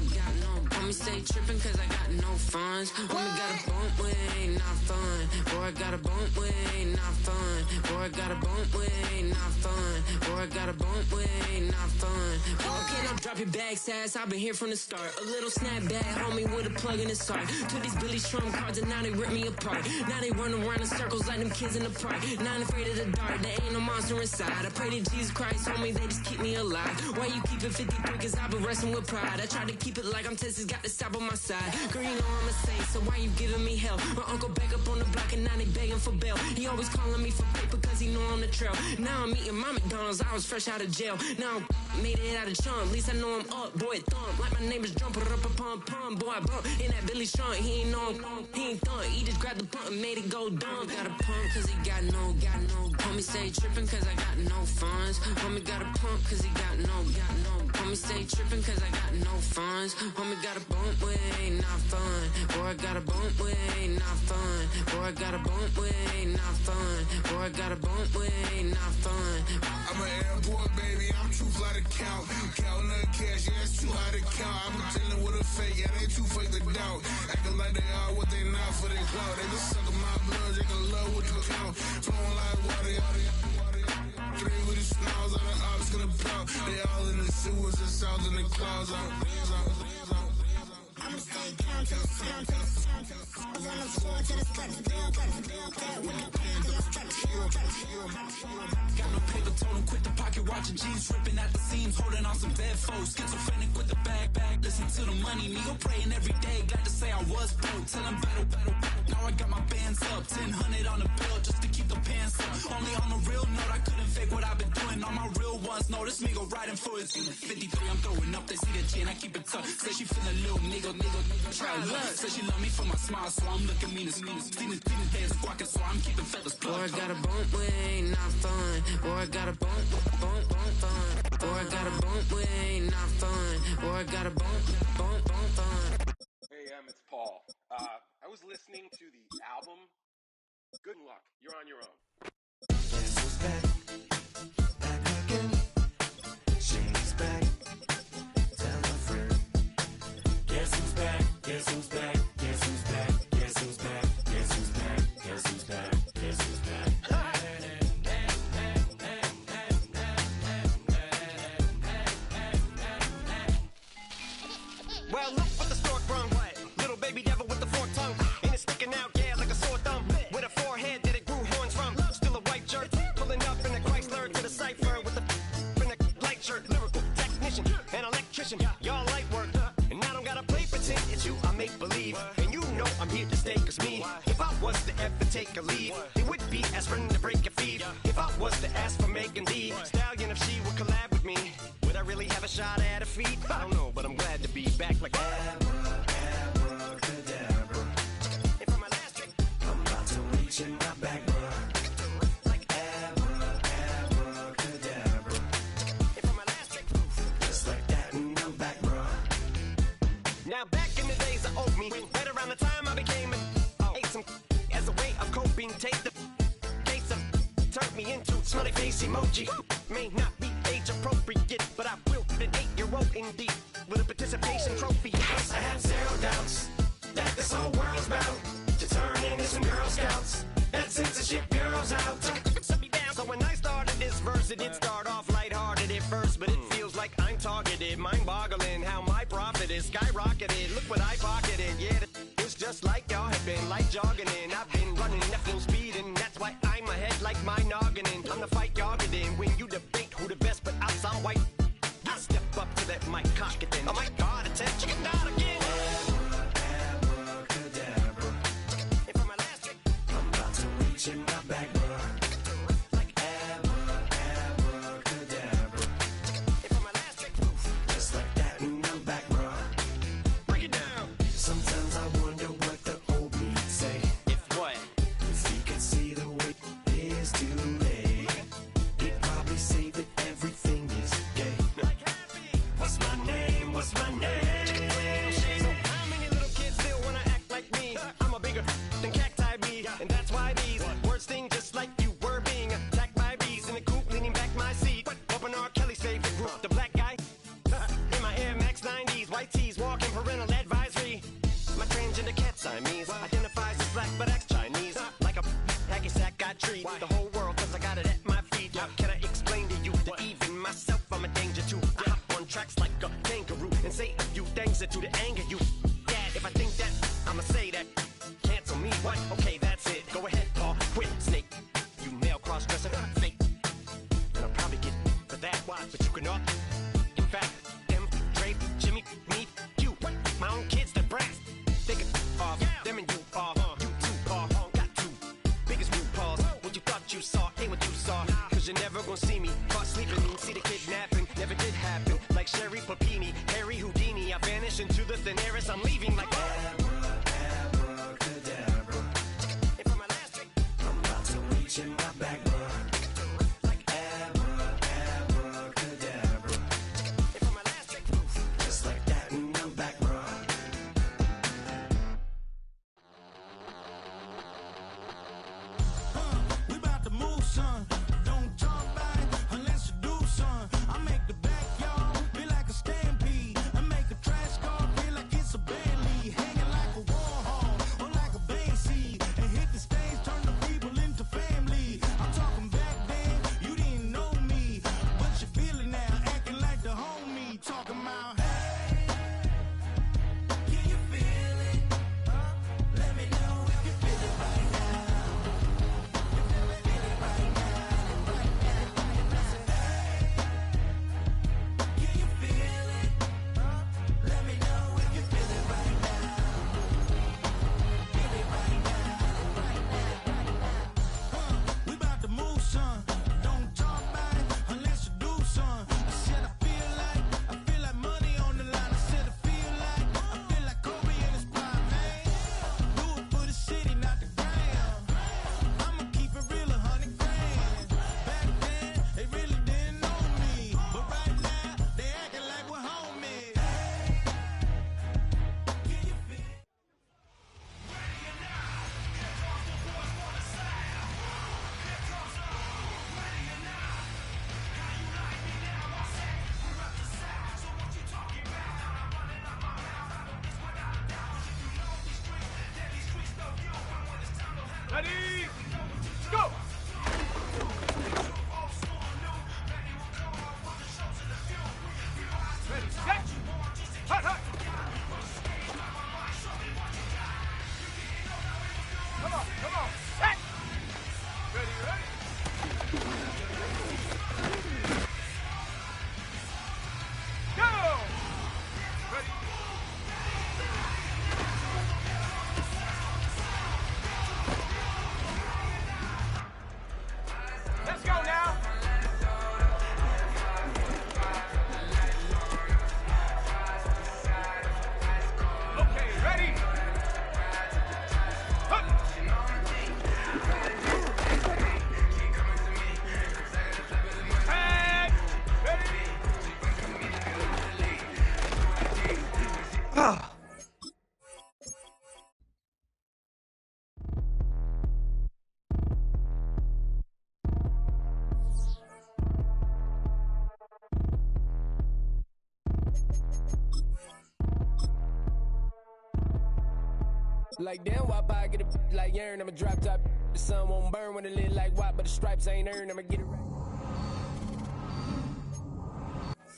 Homie stay trippin' cause I got no funds. Homie got a bump with ain't not fun. Boy, I got a bump with ain't not fun. Boy, I got a bump with ain't not fun. Boy, I got a bump with ain't not fun. Okay, now drop your bag, sass. I've been here from the start. A little snapback, homie, with a plug in his heart. Took these Billy Strum cards and now they rip me apart. Now they run around in circles like them kids in the park. Now I'm afraid of the dark. There ain't no monster inside. I pray to Jesus Christ, homie, they just keep me alive. Why you keep it 53? Cause I've been wrestling with pride. I try to keep it like I'm Texas, got the stop on my side. Girl, you know I'm a saint, so why you giving me hell? My uncle back up on the block and now they begging for bail. He always calling me for paper cause he know I'm the trail. Now I'm eating my McDonald's, I was fresh out of jail. Now I made it out of chump, at least I know I'm up. Boy, thump, like my neighbor's jumper up a pum. Boy, I bump in that Billy Strong, he ain't know he ain't thump. He just grabbed the pump and made it go dumb. Got a pump cause he got no. Homie stay trippin' cause I got no funds. Homie got a pump cause he got no. Homie stay trippin' cause I got no funds. Homie got a bump with ain't not fun. Boy, I got a bump with ain't not fun. Boy, I got a bump with ain't not fun. Boy, I got a bump with ain't not fun. I'm an airport baby, I'm too fly to count. Counting the cash, yeah, it's too high to count. I'm dealing with a fake, yeah, they too fake to doubt. Acting like they are what they not for their clout. They just suckin' my blood, they can love what you count. Flowing like water, three with the snows, all the ops gonna plow. They all in the sewers, the south in the clouds. I'ma stay down to the sound, to the sound, to the sound. On the floor to the steps, down, with the pen to the steps. Got no paper, told him quit the pocket watching jeans, ripping at the seams, holding on some bed foes. Schizophrenic with the bag, listen to the money, nigga praying every day. Glad to say I was broke, tell him battle. Now I got my bands up, 1000 on the bill just to keep the pants up. Only on a real note, I couldn't fake what I've been doing. All my real ones know this nigga riding for his 53. I'm throwing up, they see the G and I keep it tough. Say she feeling little nigga, try love. Say she love me for my smile, so I'm looking mean as seen his hands squawking, so I'm keeping feathers plugged. Boy, I got a bump with ain't not fun. Boy, I got a bump fun. Boy, I got a bump with ain't not fun. Boy, I got a bump fun. Hey, it's Paul. I was listening to the album. Good luck. You're on your own. Guess who's back? Back again. She's back. Tell a friend. Guess who's back? Guess who's back? Guess who's back? Guess who's back? Guess who's back? Guess who's back? Guess who's back? Well, look what the stork brung. Little baby devil with the forked tongue. And it's sticking out, yeah, like a sore thumb. With a forehead that it grew horns from. Still a white shirt, pulling up in a Chrysler to the cipher with in a light shirt. Lyrical technician, an electrician, y'all light work. And I don't gotta play pretend, it's you I make believe. And you know I'm here to stay, cause me, if I was to ever take a leave, it would be aspirin to break a feed. If I was to ask for Megan D Stallion, if she would collab with me, would I really have a shot at a feat? I don't know, but I'm glad to be back like Abracadabra. And for my last trick, I'm about to reach in my back, bruh. like Abracadabra. and for my last trick, Just like that, and I'm back, bruh. now back in the days of oat me, right around the time I became ate some as a way of coping. Take the case of turned me into smiley face emoji. May not be age appropriate, but I will be an 8-year-old indeed with a participation trophy. I have zero doubts that this whole world's bound to turn into some Girl Scouts. That censorship bureau's out. Set me down. So when I started this verse, it did start off lighthearted at first, but it feels like I'm targeted. Mind-boggling how my profit is skyrocketed. Look what I pocketed. Yeah, it's just like y'all have been light jogging in. I've been running at full speed, and that's why I'm ahead like my noggin. I'm the fight y'all get in when you debate who the best, but I sound white. I step up to that mic, cock it then. Oh my God, attention, not again. it to the anger you. Yeah, if I think that, I'ma say that. Cancel me, what? Okay, that's it. Go ahead, Paul, quit, snake. You male cross-dresser, fake. And I'll probably get for that, why? But you can all. In fact, them, Dre, Jimmy, me, you. My own kids, the brats. They could off, them and you off. You too, Paul, got two. Biggest new Pauls. What you thought you saw ain't what you saw. Cause you're never gonna see me caught sleeping. See the kidnapping, never did happen. Like Sherry Papini, Harry Houdini. I vanish into the thin air as I'm leaving like abracadabra. And for my last trick, I'm about to reach in my back, bruh. Like abracadabra. And for my last trick, just like that, and I'm back, bruh. We about to move, son. Don't talk about it unless you do, son. I make the backyard feel like a stampede. I make a trash car feel like it's a Bentley. Hanging like a Warhol or like a Banksy. And hit the stage, turn the people into family. I'm talking back then, you didn't know me. But you feel it now, acting like the homie. Talking about, hey, can you feel it? Let me know if you feel it right now. Can you feel it? Let me know if you feel it right now. Feel it right now. We about to move, son. Don't talk about it unless you do, son. I said I feel like money on the line. I said I feel like Kobe in his prime, man. Do it for the city, not the ground. I'ma keep it real, 100 grand. Back then, they really didn't know me. But right now, they acting like we're homies. Can you feel it? Ready? Go! Ready, set! Hut, hut! Come on, set! Ready, ready? Go! Ready? Let's go now! Okay, ready? Hut! And ready? Like damn, why I get a like urn? I'ma drop top. The sun won't burn when it lit like white, but the stripes ain't earned. I'ma get it right.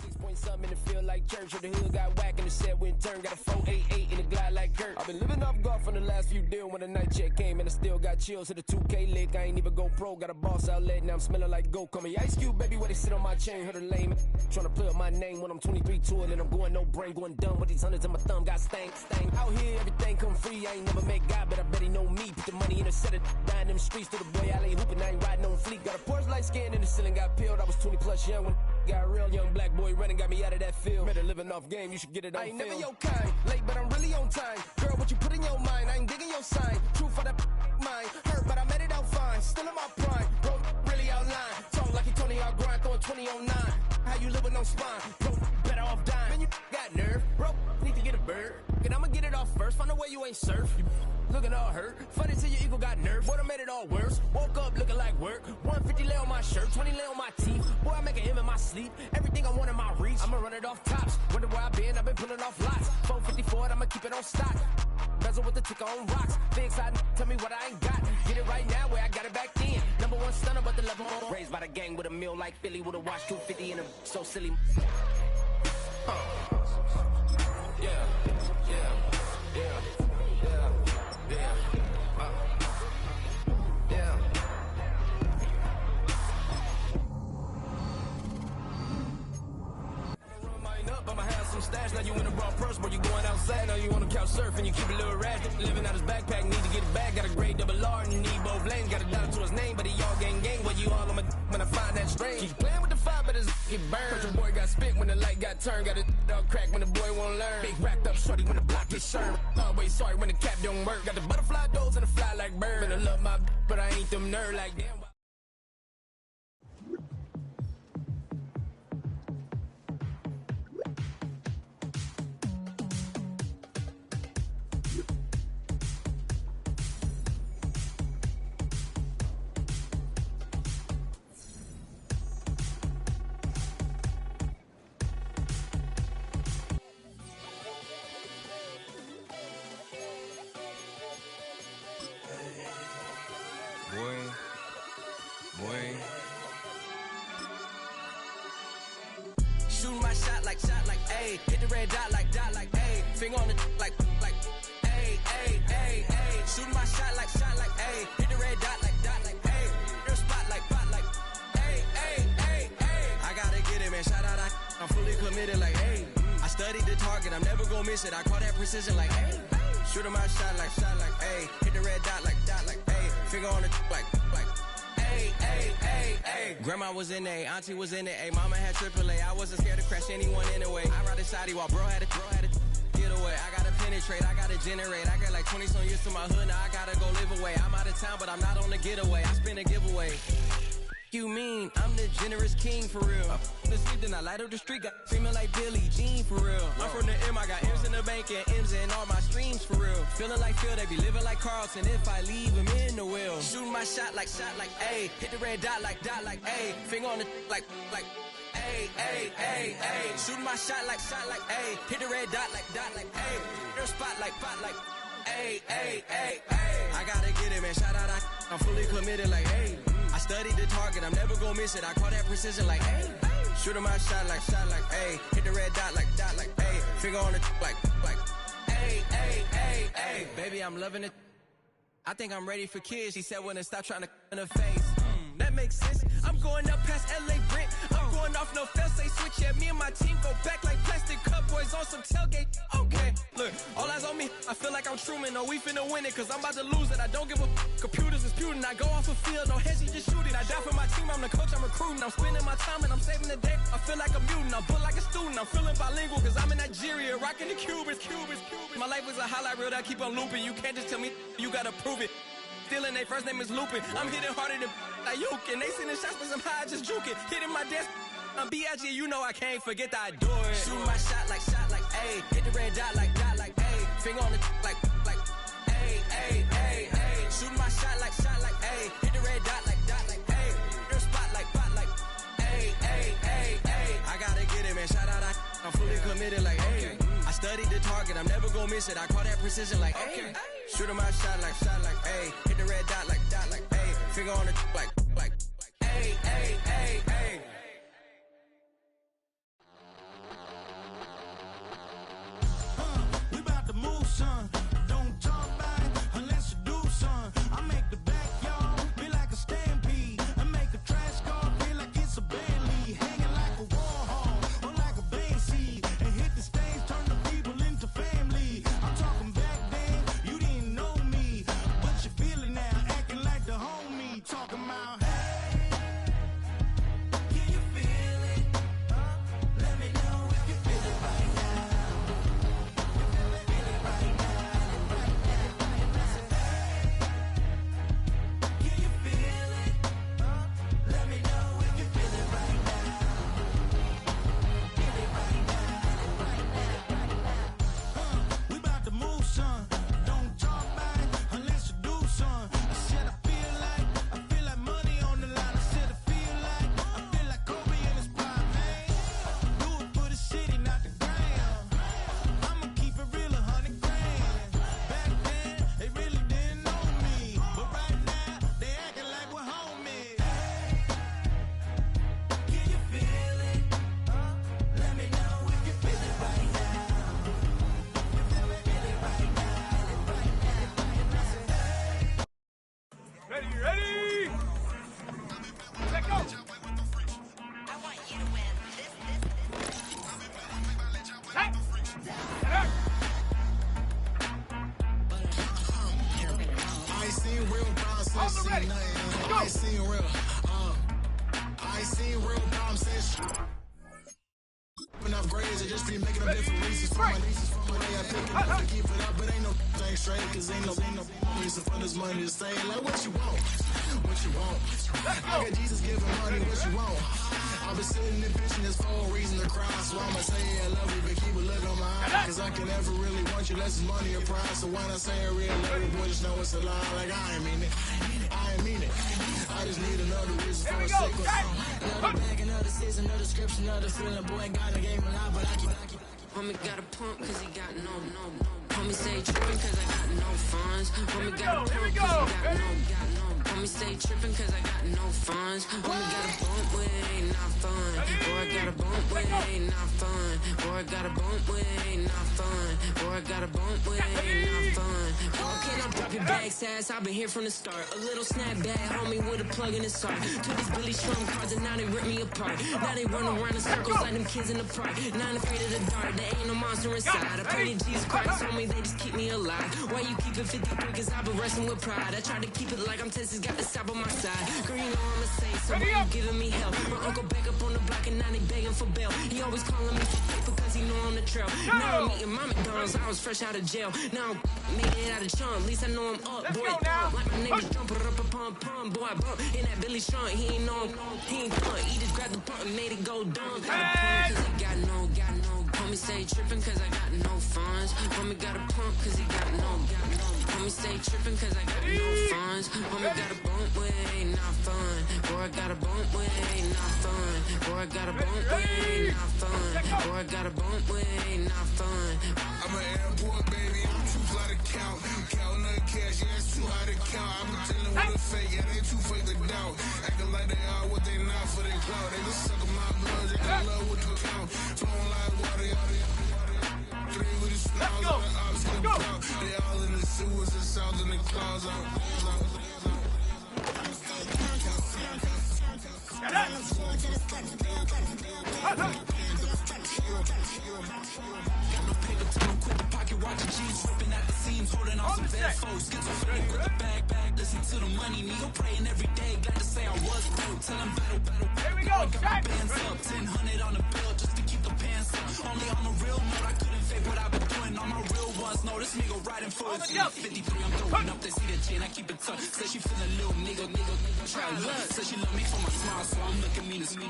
6 point something in the field like church. Or the hood got whack and the set went turn. Got a 488 in the glide like Kurt. I've been living off golf on the last few deals. When the night check came and I still got chills to the 2K lick. I ain't even go pro. Got a boss outlet now I'm smelling like go. Call me Ice Cube, baby, where they sit on my chain. Heard a lame trying to play up my name when I'm 23 to it and I'm going no brain, going dumb with these hundreds in my thumb. Got stank. Out here, everything come free. I ain't never met God, but I bet he know me. Put the money in a set of dying them streets to the boy. I ain't hooping, I ain't riding on fleek. Got a Porsche light skin in the ceiling, got peeled. I was 20 plus young when got real young black boy running, got me out of that field. Better living off game, you should get it on film. I ain't never your kind, late but I'm really on time. Girl, what you put in your mind, I ain't digging your sign. True for that mine, hurt but I made it out fine. Still in my prime, bro, really outline. Talk like he Tony out grind, throwing 20 on 9. How you live with no spine, bro, better off dying. Man, you got nerve, bro, need to get a bird. And I'ma get it off first, find a way you ain't surf. You looking all hurt, funny till your ego got nerve. Boy, I made it all worse, woke up looking like work. 150 lay on my shirt, 20 lay on my teeth. Boy, I make an M in my sleep, everything I want in my reach. I'ma run it off tops, wonder where I been, I've been pulling off lots. 454, I'ma keep it on stock. Bezel with the ticker on rocks. Big side, tell me what I ain't got. Get it right now where I got it back then. Number one stunner, but the level on. Raised by the gang with a meal like Philly with a watch 250 and a so silly. Yeah. stash, now you in a broad purse, but you going outside, now you on the couch surfing, you keep a little ratchet, living out his backpack, need to get it back, got a grade double R, and you need both lanes, got a dollar to his name, but he all gang, well you all on my when I find that strange, keep playing with the fire, but his get burned, your boy got spit when the light got turned, got a dog crack when the boy won't learn, big wrapped up shorty when the block gets shurned, always sorry when the cap don't work, got the butterfly doors and the fly like bird, and I love my but I ain't them nerd like damn. Shooting my shot like, ayy. Hit the red dot like, ayy. Finger on the like, ayy, ayy, ayy, ayy. Shooting my shot like, ayy. Hit the red dot like, ayy. Their spot like, ayy, ayy, ayy, ayy. I gotta get it, man. Shout out, I'm fully committed like, ayy. I studied the target, I'm never gonna miss it. I call that precision like, ayy. Shooting my shot like, ayy. Hit the red dot like, ayy. Finger on the like, ayy, ayy, ayy, ayy. Grandma was in A, auntie was in it, ayy. Mama had AAA, I wasn't scared to crash anyone anyway. I ride the side while bro had to get away. I gotta penetrate, I gotta generate. I got like 20 some years to my hood, now I gotta go live away. I'm out of town, but I'm not on the getaway. I spin a giveaway. You mean I'm the generous king for real? I the sleep, then I light up the street, got screaming like Billie Jean for real. I'm from the M, I got M's in the bank and M's in all my streams for real. Feeling like Phil, they be living like Carlton if I leave him in the wheel. Shooting my shot like, ayy. Hit the red dot like, ayy. Finger on the like, ayy, ayy, ayy, ayy. Shooting my shot like, ayy. Hit the red dot like, ayy. Their spot like, ayy, ayy, ayy, ayy. I gotta get it, man. Shout out, I'm fully committed like, ayy. I studied the target, I'm never gonna miss it. I call that precision like, ayy. Shooting my shot like, ayy. Hit the red dot like, ayy. Finger on the like, ayy, ayy, ayy, ayy. Baby, I'm loving it. I think I'm ready for kids. She said when to stop trying to in her face. That makes sense. I'm going up past LA Brent. I'm going off no fail, say switch. Yeah, me and my team go back like plastic cup boys on some tailgate. Okay, look, all eyes on me. I feel like I'm Truman. No, we finna win it, cause I'm about to lose it. I don't give a computers disputing. I go off a field, no heads, just shooting. I die for my team, I'm the coach, I'm recruiting. I'm spending my time and I'm saving the day. I feel like a mutant, I'm built like a student. I'm feeling bilingual, cause I'm in Nigeria, rocking the Cubans. My life is a highlight reel that I keep on looping. You can't just tell me, you gotta prove it. Stealing, their first name is Lupin. I'm hitting harder than Ayuk, and they sending shots, but somehow I just juke it. Hitting my desk, I'm B.I.G., you know I can't forget that I do it. Shooting my shot like, ayy. Hit the red dot like, ayy. Finger on the like, ayy, ayy, ayy, ayy. Shooting my shot like, ayy. Hit the red dot like, ayy. Their spot like, ayy, ayy, ayy, ayy. I gotta get it, man. Shout out, I'm fully committed like, ayy. I studied the target, I'm never gonna miss it. I call that precision like, ayy. Shooting my shot like, ayy. Hit the red dot like, ayy. Finger on the like, ayy, ayy, ayy, ayy. We about to move, son. Don't talk about it unless you do, son. I make the backyard feel like a stampede. I make a trash car feel like it's a band lead. Hanging like a Warhol or like a band seed. And hit the stage, turn the people into family. I'm talking back then, you didn't know me. But you feel it now, acting like the homie. Talking about, hey, can you feel it? Let me know if you feel it right now. We about to move, son. Don't talk about it unless you do, son. I said I feel like money on the line. I said I feel like Kobe in his prime, man. Do it for the city, not the gram. I'ma keep it real, 100 grand. Back then, they really didn't know me, but right now, they acting like we're homies. Can you feel it? Let me know if you feel it right now. Ready, ready? Let go. I want you to win this. Hey. seen nothing. I ain't seen real. I ain't seen real bomb says enough grades, I just be making them different reasons for my nieces, for my way I pick it up to keep it up, but ain't no thing straight, cause ain't no reason for this money to stay. Like, what you want? What you want? I got Jesus giving money, what you want? I've been sitting in bitch and there's no reason to cry, so I'ma say I love you, but keep a look on my eye, cause I can never really want you unless it's money or pride, so when I say I really love you, boy, just know it's a lie, like I ain't mean it, I ain't mean it, I just need another reason for a sickle song. Another bag, another season, another description, another feeling, boy, got a game a lot, but I keep. Homie got a pump cause he got no. Homie stay trippin' cause I got no funds. Homie got a pump cause he got no. Homie stay trippin' cause I got no funds. Homie got a bump with it ain't not fun. Boy, I got a bump with it ain't not fun. Boy, I got a bump with it ain't not fun. Boy, I got a bump with it ain't not fun. Okay, now drop your bag, sass. I've been here from the start. A little snap bag, homie, with a plug in his heart. Took these Billy Strum cards and now they rip me apart. Now they run around in circles like them kids in the park. Now I'm afraid of the dark. There ain't no monster inside. I pray to Jesus Christ, homie, they just keep me alive. Why you keep it 53? Cause I've been wrestling with pride. I try to keep it like I'm Texas, got the stop on my side. Girl, you know I'ma say, so why you giving me hell? My uncle back up on the block and now they begging for bail. He always calling me for because he know I'm the trail. Now I'm eating my McDonald's, I was fresh out of jail. Now I'm making it out of chunk, at least I know I'm up, boy. Like my name is Jumper up a pum, boy, I bump in that Billy Strong. He ain't know, he ain't pump. He just grabbed the pump and made it go dumb. Got a pump cause he got no. Homie stay trippin' cause I got no funds. Homie got a pump cause he got no. Homie stay trippin' cause I got no funds. Homie got a bump with it ain't not fun. Boy, I got a bump with it ain't not fun. Boy, I got a bump with it ain't not fun. Boy, I got a bump with it ain't not fun. I'm an airport baby, I'm too fly to count. Counting the cash, yeah, it's too high to count. I've been dealing with a fake, yeah, they too fake to doubt. Acting like they are what they not for their clout. They just suckin' my blood, they got love with the count. Flowing like water, three with the smiles on the ops get out. They all in the sewers and south in the clouds. Watching G's ripping at the seams, holding on some bad foes. Schizophrenic with the bag, listen to the money, nigga praying every day. Glad to say I was broke, tell them battle. Here we go, got my bands up, 1000 on the bill just to keep the pants up. Only on a real note, I couldn't fake what I've been doing. All my real ones know this nigga riding for his 53, I'm throwing up, they see the chain, I keep it tucked. Said she feeling little nigga, try to look. Said she love me for my smile, so I'm looking mean as Here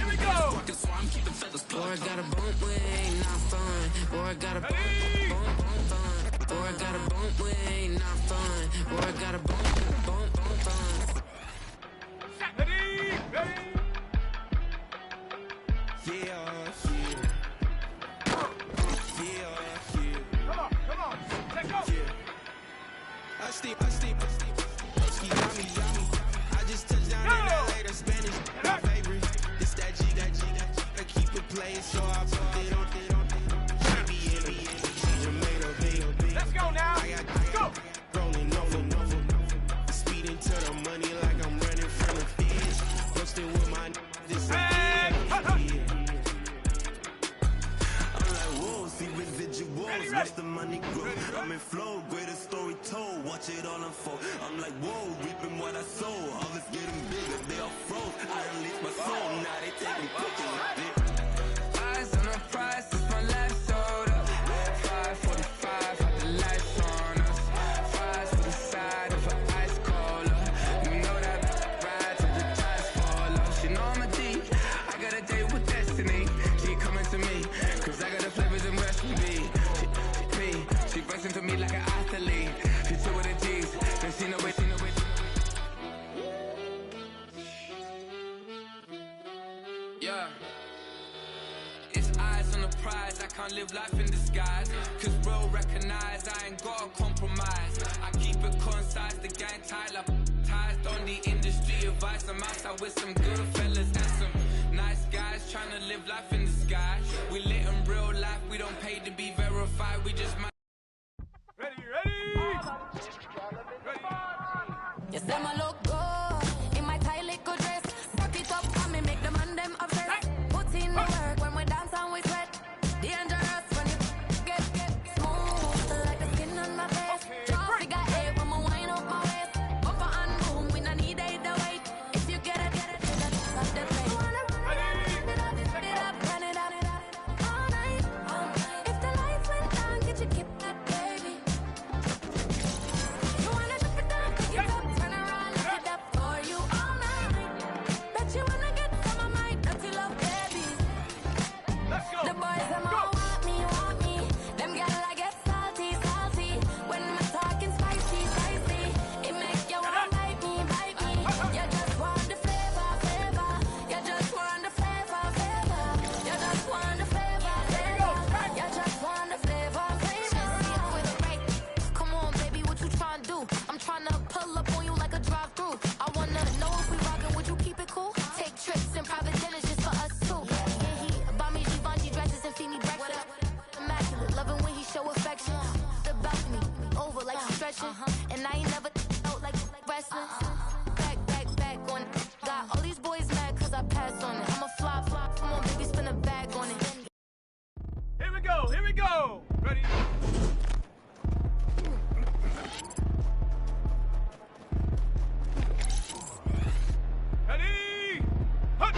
we go. So I'm keeping feathers plucked. Boy, I got a bump with it ain't not fun. Boy, I got a bump. Boy, I got a bump with it ain't not fun. Boy, I got a bump fun. Ready? Come on. Take off. I steam. Yummy. I just touched down in LA, the Spanish, my favorite. It's that G. I keep it playing, so I put it on. Let's go now. Go. Rolling over. Speeding to the money like I'm running from the feds. Posted with my this I'm like, whoa, see residuals, watch the money grow. I'm in flow, greatest story told, watch it all unfold. I'm like, whoa, reaping what I sow. All is getting bigger, they all froze. I release my soul, now they taking pictures. Eyes on the prize, it's my last soda. 545, had the lights on us. Fries to the side of an ice cola. You know that ride till the tires fall off. She know I'm a G, I got a date with destiny. She coming to me, cause I got the flavors and recipe. She bustin' to me like an athlete. She two with the G's, then she know it. Yeah. It's eyes on the prize, I can't live life in disguise. Cause real recognize I ain't gotta compromise. I keep it concise, the gang tied up. Ties on the industry advice. I'm outside with some good fellas and some nice guys trying to live life in the sky. We lit in real life, we don't pay to be verified. We just might. Ready? You say my look good in my tight little dress. Rock it up and me make the man them obsessed. Put in the work when we dance and we sweat. Dangerous when you get smooth like the skin on my face. Draw figure eight when we wind up my waist. Bumper and boom, profession. And I ain't never out like wrestling. Back on it. Got all these boys mad cause I passed on it. I'm a flop, come on baby, spin a bag on it. Here we go. Ready? Ready? Hut!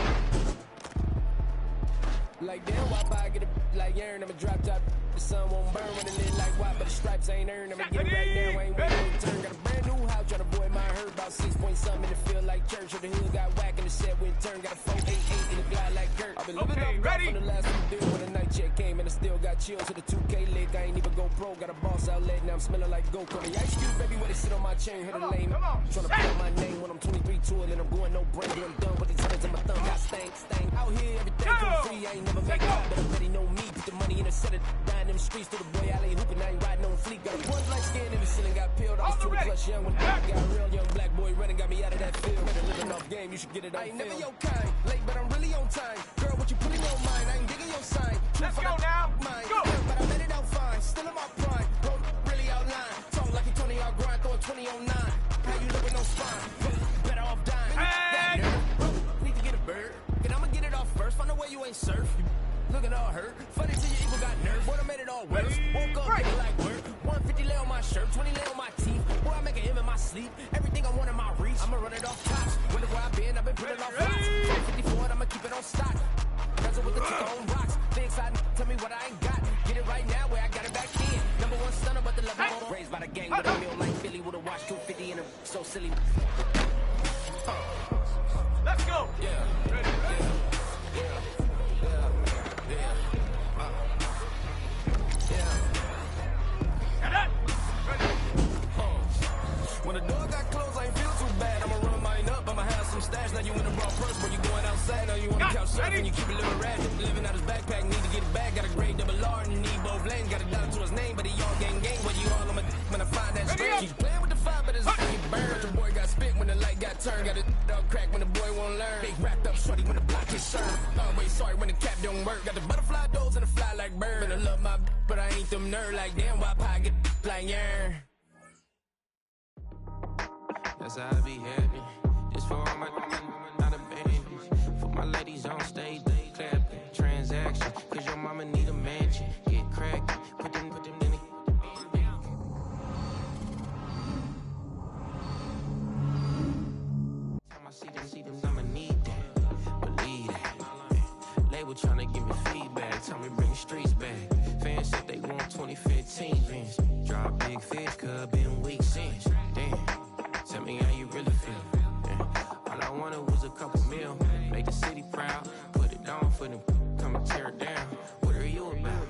Like damn, why I get a like Aaron? I'ma drop top. The sun won't burn when it lit like why, but the stripes ain't earned. I'ma get it right now, ain't waiting to turn. Got a brand new house, tryna avoid my hurt. About 6 point something in the field like church. Or the hood got whack and the set went turn. Got a 488 in the glide like Kurt. I've been living up rough from the last few days when the night check came and I still got chills to the 2K lick. I ain't even go pro, got a boss outlet, now I'm smelling like Goku. The Ice Cube, baby, where they sit on my chain, hit a lane. Tryna pull my name when I'm 23 to it, and I'm going no brain, doing dumb, but these hands on my thumb got stank. Out here, everything come free, I ain't never make it, but already know me. Put the money in a set of dying them streets to the boy alley hooping, I ain't riding on fleek. Got a one light skin in the ceiling, got peeled. I was 20 plus young when I got real young black boy running, got me out of that field. Better living off game, you should get it on. I ain't never your kind, late, but I'm really on time. Girl, what you put in your mind, I ain't digging your sign. Let's go now. Go. But I made it out fine, still in my prime. Don't really outline. Talk like you 20 out grind, throw a 20 on 9. How you living on spine? Better off dying. Hey. Need to get a bird. And I'ma get it off first. Find a way you ain't surf. Looking all hurt. Funny till your ego got nerve. Boy, I made it all worse. Woke up looking like work. 150 lay on my shirt, 20 lay on my teeth. Boy, I make an M in my sleep. Everything I want in my reach. I'ma run it off tops. Wonder where I've been putting off rocks. 54, I'ma keep it on stock. Guzzle with the ticker on rocks. They excited, tell me what I ain't got. Get it right now where I got it back in. Number one stunner, but the level won't. Raised by the gang with a meal like Philly with a watch 250 and a so silly. Let's go. Yeah. Ready? When the door got closed, I ain't feel too bad. I'ma run mine up, I'ma have some stash. Now you in the wrong purse, when you going outside. Now you on the couch surfing, you keep a little ratchet. Living out his backpack, need to get it back. Got a grade double R and need both lanes. Got a dollar to his name, but he all gang. Where you all on my when I find that straight. He's playing with the fire, but his get burned. The boy got spit when the light got turned. Got a dog crack when the boy won't learn. Big wrapped up shorty when the block is served. Always sorry when the cap don't work. Got the butterfly doors and the fly like bird. And I love my but I ain't them nerd like damn. Why pie get like yeah. That's how I be happening. This for all my not a baby. For my ladies on stage, they clapping. Transaction, cause your mama need a mansion. Get crackin', put them in the time I see them, I'ma need that. Believe that. Label tryna give me feedback. Tell me bring the streets back. Fans said they want 2015 Vince. Drop big fish, cuz been weeks since. Damn. Tell me how you really feel. Yeah. All I wanted was a couple mil. Make the city proud. Put it on for them. Come and tear it down. What are you about?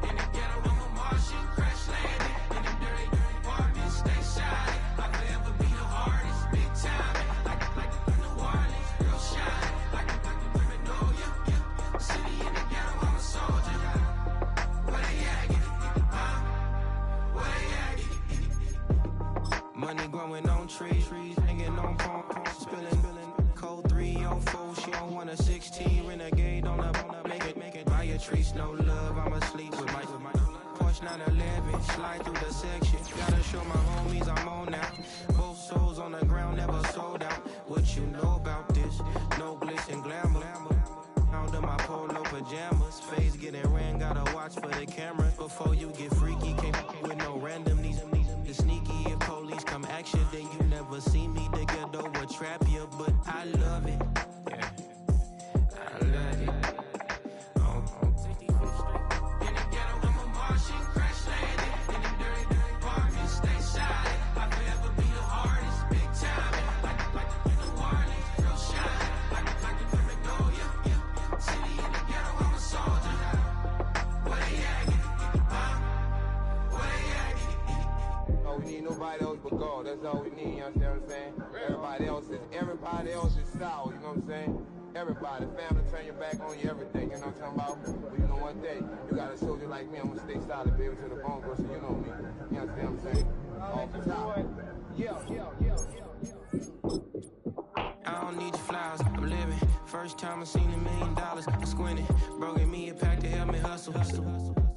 In the ghetto, I'm a Martian. Crash landing. In the dirty apartments. Stay shining. I'll forever be the hardest. Big time. Like New Orleans. Real shine. Like the women know you. City in the ghetto, I'm a soldier. Where they at? Where they at? Money growing on trees, hanging on palm, spilling, code 3 on 4, she don't want a 16, renegade on the, make it, buy a tree, no love, I'm asleep with my Porsche 911, slide through the section, gotta show my homies I'm on now, both souls on the ground, never sold out, what you know about this, no glitz and glamour, under my polo pajamas, face getting ran, gotta watch for the cameras, before you get freaky, can't with no random, these sneaky, if police come action, then you never see me, the ghetto will trap you, but I love it, yeah, I love it. In the ghetto, I'm a Martian, crash landing, in the dirty apartments, stay shining, I'll forever be the hardest, big time, like New Orleans, real shine, like the women know you, city in the ghetto, I'm a soldier, where they at, where they at? We need nobody else but God. That's all we need, you understand what I'm saying? Everybody else is sour, you know what I'm saying? Everybody, family turn your back on you, everything, you know what I'm talking about? But you know one day, you got a soldier like me, I'm gonna stay solid, baby, to the bone, bro, so you know me. You understand what I'm saying? Off the top. I don't need your flowers, I'm living. First time I seen $1 million, I squinted. Bro gave me a pack to help me hustle.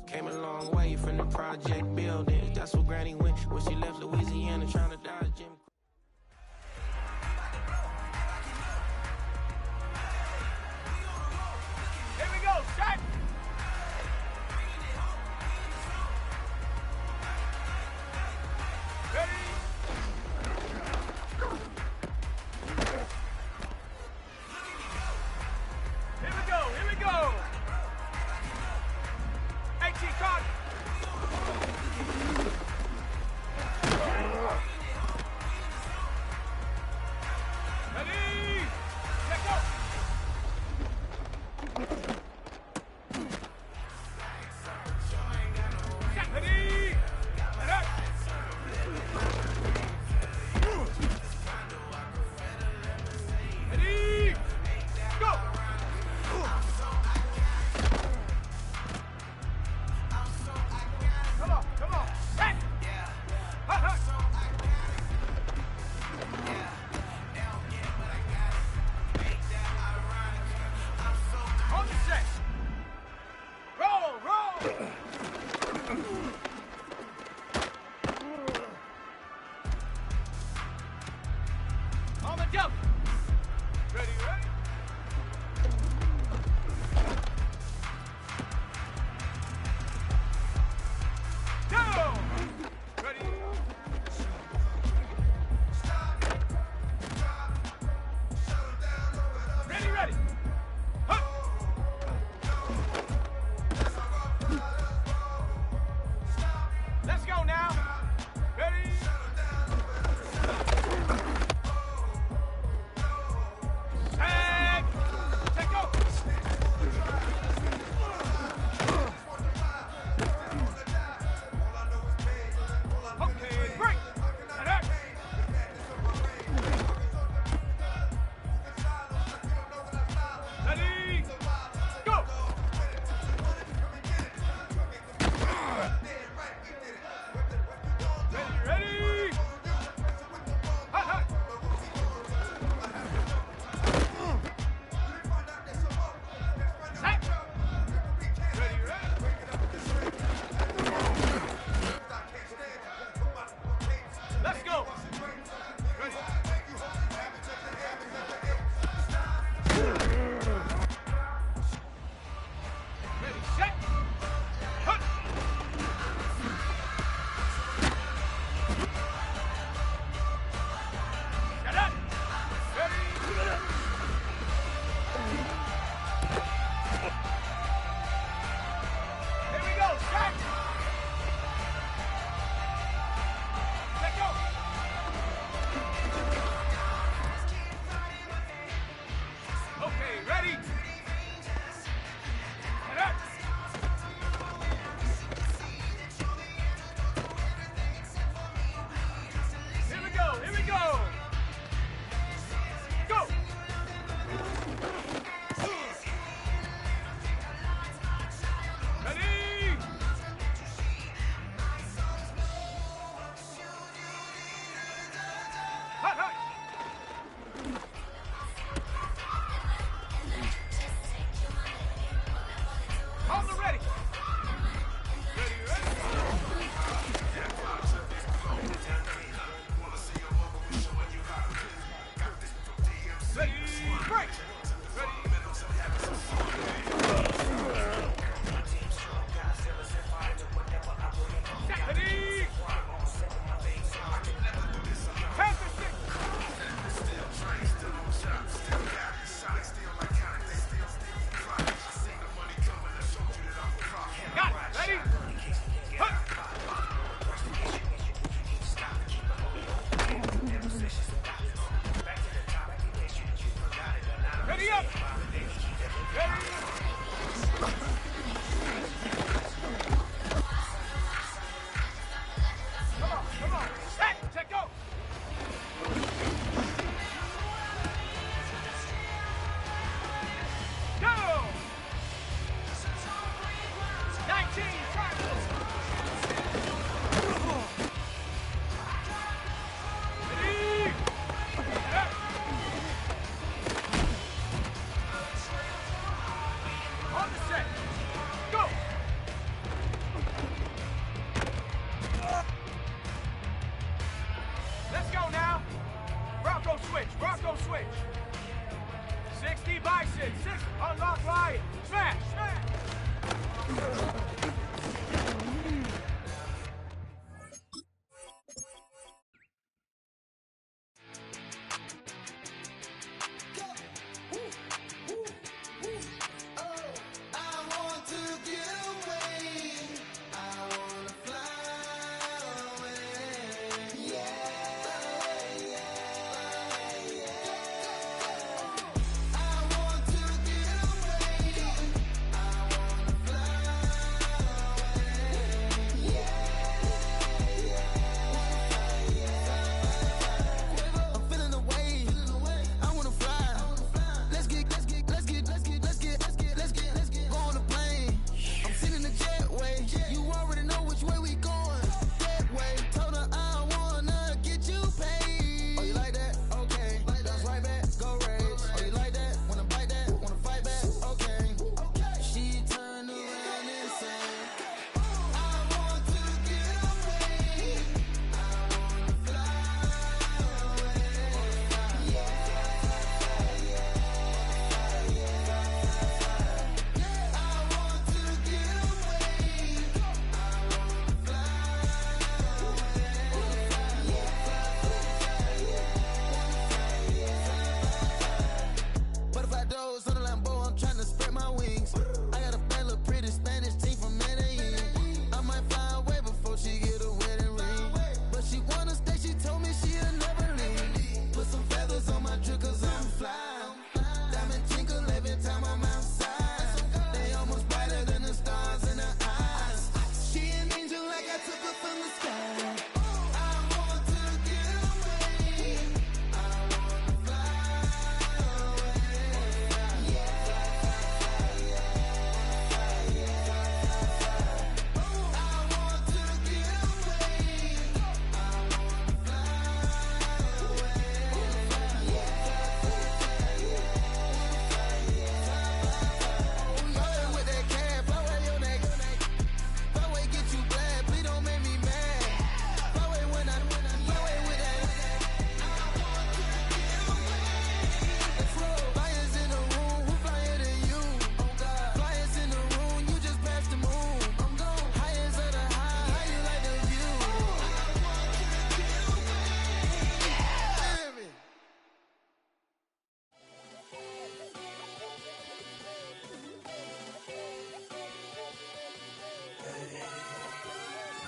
Came a long way from the project buildings. That's where Granny went when she left. Shot. Ready. Let go. Ready. Let up. Ready. Go. Come on, come on. Hey. Hut, hut. On the set. Roll, roll. On the jump. Ready, ready. Go. Ready. Ready, ready. Huh.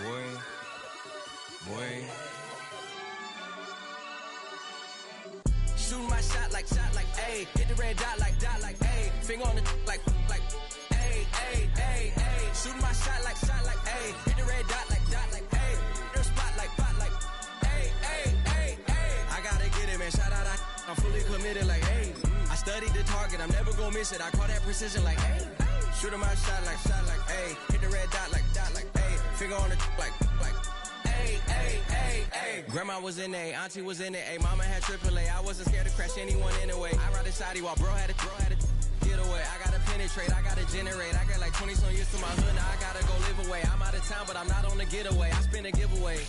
boy. Shooting my shot like, ayy. Hit the red dot like, ayy. Finger on the like, ayy, ayy, ayy, ayy. Shooting my shot like, ayy. Hit the red dot like, ayy. Air spot like, ayy, ayy, ayy, ayy. I gotta get it, man. Shout out, I'm fully committed like, ayy. I studied the target, I'm never gonna miss it. I call that precision like, ayy. Shooting my shot like, ayy. Hit the red dot like, ayy. Finger on the like, ayy, ayy, ayy, ayy. Grandma was in A, auntie was in it, ayy. Mama had AAA, I wasn't scared to crash anyone anyway. I ride the side while bro had to get away. I gotta penetrate, I gotta generate. I got like 20 some years to my hood, now I gotta go live away. I'm out of town, but I'm not on the getaway. I spin a giveaway.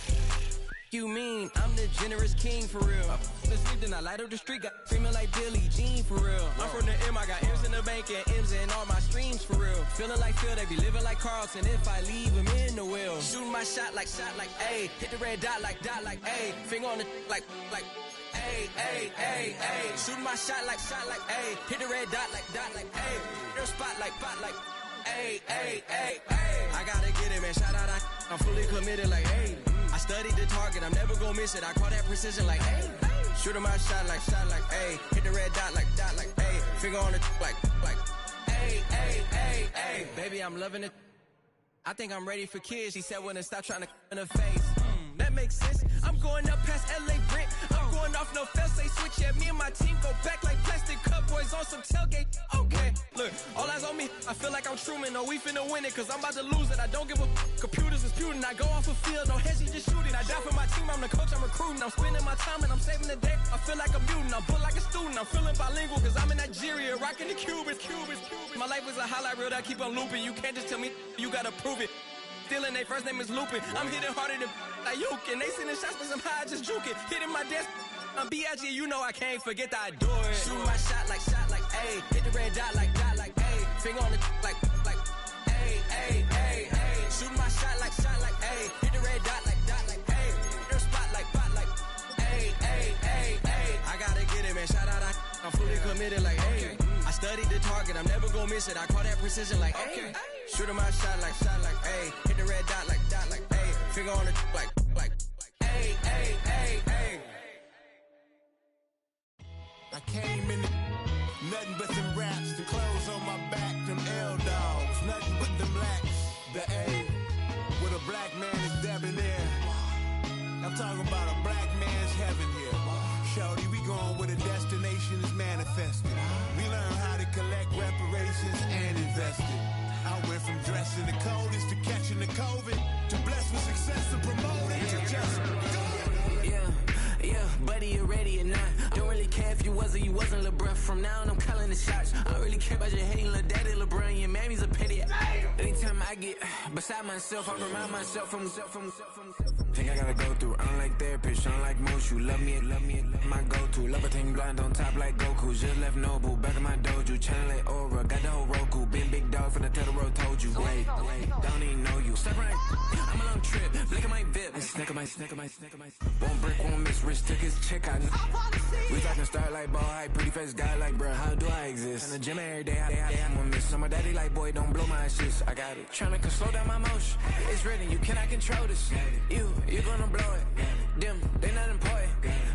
You mean I'm the generous king for real? I the sleep, then I light up the street, got screaming like Billie Jean for real. I'm from the M, I got M's in the bank and M's in all my streams for real. Feeling like Phil, they be living like Carlton if I leave him in the wheel. Shooting my shot like, ayy. Hit the red dot like, ayy. Finger on the like, ayy, ayy, ayy, ayy. Shooting my shot like, ayy. Hit the red dot like, ayy. Air spot like, ayy, ayy, ayy, ayy. I gotta get it, man. Shout out, I'm fully committed like, ayy. I studied the target, I'm never gonna miss it. I call that precision like, ayy. Shooting my shot like, ayy. Hit the red dot like, ayy. Finger on the like, ayy, ayy, ayy, ayy. Baby, I'm loving it. I think I'm ready for kids. She said when to stop trying to in her face. That makes sense. I'm going up past LA Brent. I'm going off no fail, say switch. Yeah, me and my team go back like plastic cup boys on some tailgate. Okay, look, all eyes on me. I feel like I'm Truman. No, we finna win it, cause I'm about to lose it. I don't give a computers disputing. I go off a field, no hezzy, just shooting. I die for my team, I'm the coach, I'm recruiting. I'm spending my time and I'm saving the day. I feel like a mutant, I'm built like a student. I'm feeling bilingual, cause I'm in Nigeria, rocking the Cubans. My life is a highlight reel that I keep on looping. You can't just tell me, you gotta prove it. Stealing, they first name is Lupin. I'm hitting harder than like Yukin. They sending shots for some high, just juke it. Hitting my desk, I'm B.I.G. You know I can't forget that I do it. Shooting my shot like, ayy. Hit the red dot like, ayy. Finger on the like, ayy, ayy, ayy, ayy. Shooting my shot like, ayy. Hit the red dot like, ayy. Air spot like, ayy, ayy, ayy, ayy. I gotta get it, man. Shout out, I'm fully committed like, ayy. I studied the target, I'm never gonna miss it. I call that precision like, ayy. Shooting my shot like, ayy. Hit the red dot like, ayy. Finger on the like, ayy, ayy, ayy, ayy. I came in nothing but them raps, the clothes on my back, them L-dogs, nothing but them blacks. The A, with a black man is debonair. I'm talking about a black man's heaven here. Shorty, we going where the destination is manifested. We learn how to collect reparations and invest it. I went from dressing the coldest to catching the COVID, to blessed with success and promoted to just go. Yeah, buddy, you ready or not? Don't really care if you was or you wasn't, LeBron. From now on, I'm calling the shots. I don't really care about your hating, little daddy, LeBron. Your mammy's a petty. Anytime I get beside myself, I remind myself from. Think I gotta go through. I don't like therapist, I don't like most. You love me, my go-to. Love a thing blind on top like Goku. Just left Noble, back in my dojo. Channel like Aura, got the whole Roku. Been big dog from the Tether Road, told you. Wait, don't even know you. Step right, I'm a long trip. Look at my VIP. Snack of my. One brick, one miss. Rich took his check, I know. We talking start like ball hype, pretty face guy like, bruh, how do I exist? In the gym every day, I'm gonna miss. So my daddy like, boy, don't blow my shit. I got it. Tryna slow down my motion. It's written, you cannot control this. You gonna blow it. Them, they not important.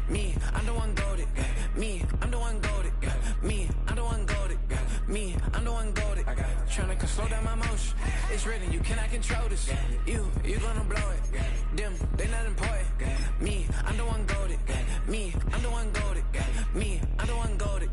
Me, I'm the one goated. Me, I'm the one goated. Me, I'm the one goated. Me, I'm the one goated. Tryna slow down my motion. It's written, you cannot control this. You gonna blow it. Them, they not important. Me, I'm the one goated. Me, I'm the one goated. Me, I'm the one goated.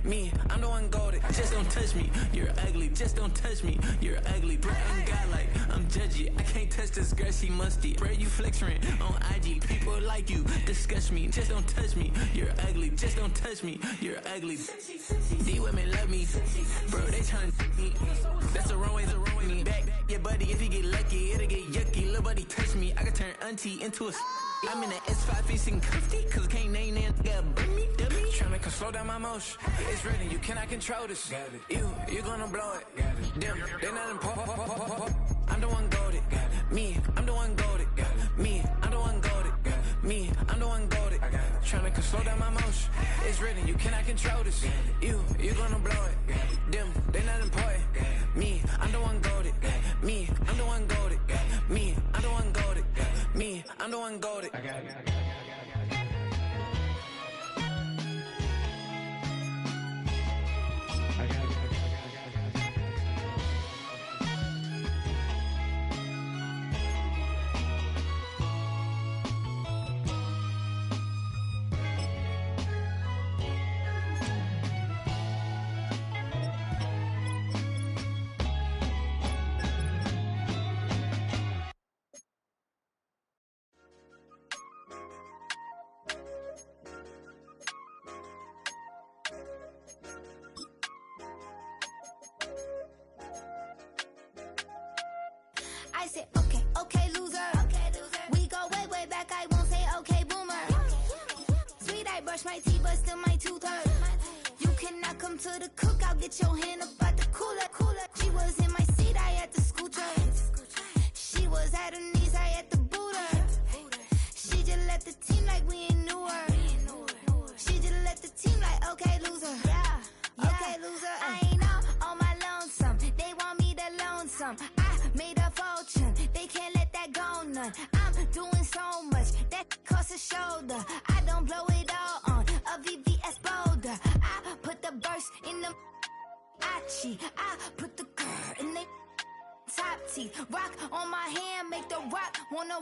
Me, I'm the one goated. Just don't touch me, you're ugly. Just don't touch me, you're ugly. Bro, I'm godlike, I'm judgy. I can't touch this girl, she musty. Bro, you flexing on IG. People like you disgust me. Just don't touch me, you're ugly. Just don't touch me, you're ugly. These women love me, bro, they tryna me. That's the wrong way, me. Back, yeah, buddy, if you get lucky, it'll get yucky. Little buddy touch me, I can turn auntie into a. I'm in the S5 facing comfy, cause can't name that nigga burn me, dummy. Tryna slow down my motion. It's written, you cannot control this. You gonna blow it. Them, they not important. I'm the one goated. Me, I'm the one goated. Me, I'm the one goated. Me, I'm the one goated. Tryna slow down my motion. It's written, you cannot control this. You gonna blow it. Them, they not important. Me, I'm the one goated. Me, I'm the one goated. Me, I'm the one goated. I'm the one golded. I said, okay, okay, loser. We go way, way back. I won't say okay, boomer. Sweet, I brush my teeth, but still my tooth hurt. You cannot come to the cookout. Get your hand up at the cooler. She was in my seat. I had to scoot her. She was at her knees. I had to boot her. She just left the team like we ain't knew her. She just left the team like, okay, loser. Yeah, okay, loser. I ain't out on my lonesome. They want me to loan some. I made a fortune. They can't let that go none. I'm doing so much that costs a shoulder. I don't blow it all on a VVS boulder. I put the burst in the Achi. I put the girl in the top teeth. Rock on my hand, make the rock wanna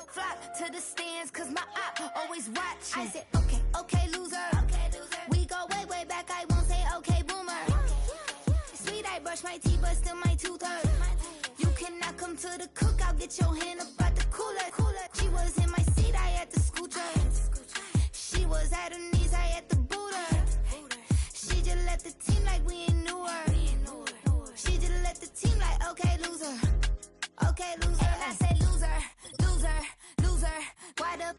flock to the stands, cause my eye always watching. I said, okay, okay, loser. We go way, way back. I won't say okay, boomer. Sweet, I brush my teeth, but still my tooth hurt. You cannot come to the cookout. Get your hand up at the cooler. She was in my seat. I had to scoot her. She was at her knees. I had to boot her. She just left the team like we ain't knew her. She just left the team like, okay, loser. Okay, loser. And I said, loser, loser, loser. Why the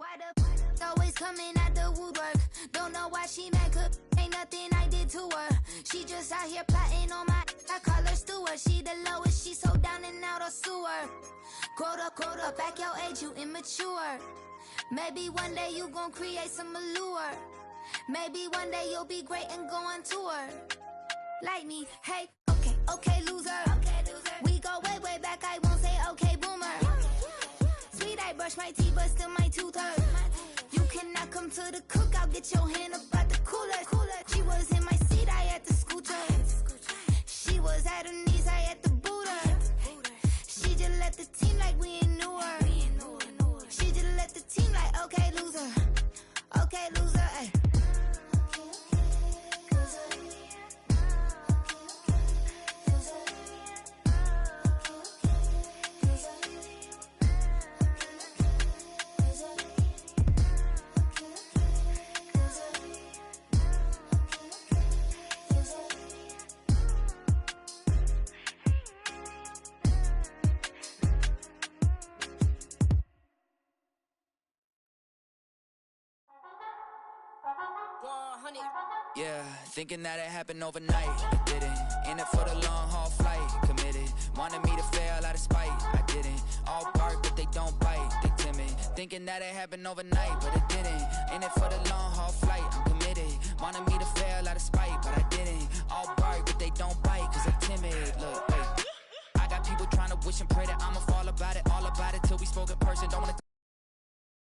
always coming out the woodwork? Don't know why she mad, cause ain't nothing I did to her. She just out here plotting on my, I call her steward. She the lowest, she so down and out of sewer. Growed up, back your age, you immature. Maybe one day you gon' create some allure. Maybe one day you'll be great and go on tour. Like me, hey, okay, okay, loser. We go way, way back, I won't say okay, boomer. Sweet, I brush my teeth, but still my tooth hurt. You cannot come to the cookout. Get your hand up at the cooler. She was in my seat. I had to scoot her. She was at her knees. I had to boot her. She just left the team like we ain't knew her. She just left the team like, okay, loser. Okay, loser. Ay. Yeah, thinking that it happened overnight, it didn't. In it for the long haul flight, committed. Wanted me to fail out of spite, I didn't. All bark but they don't bite, they timid. Thinking that it happened overnight, but it didn't. In it for the long haul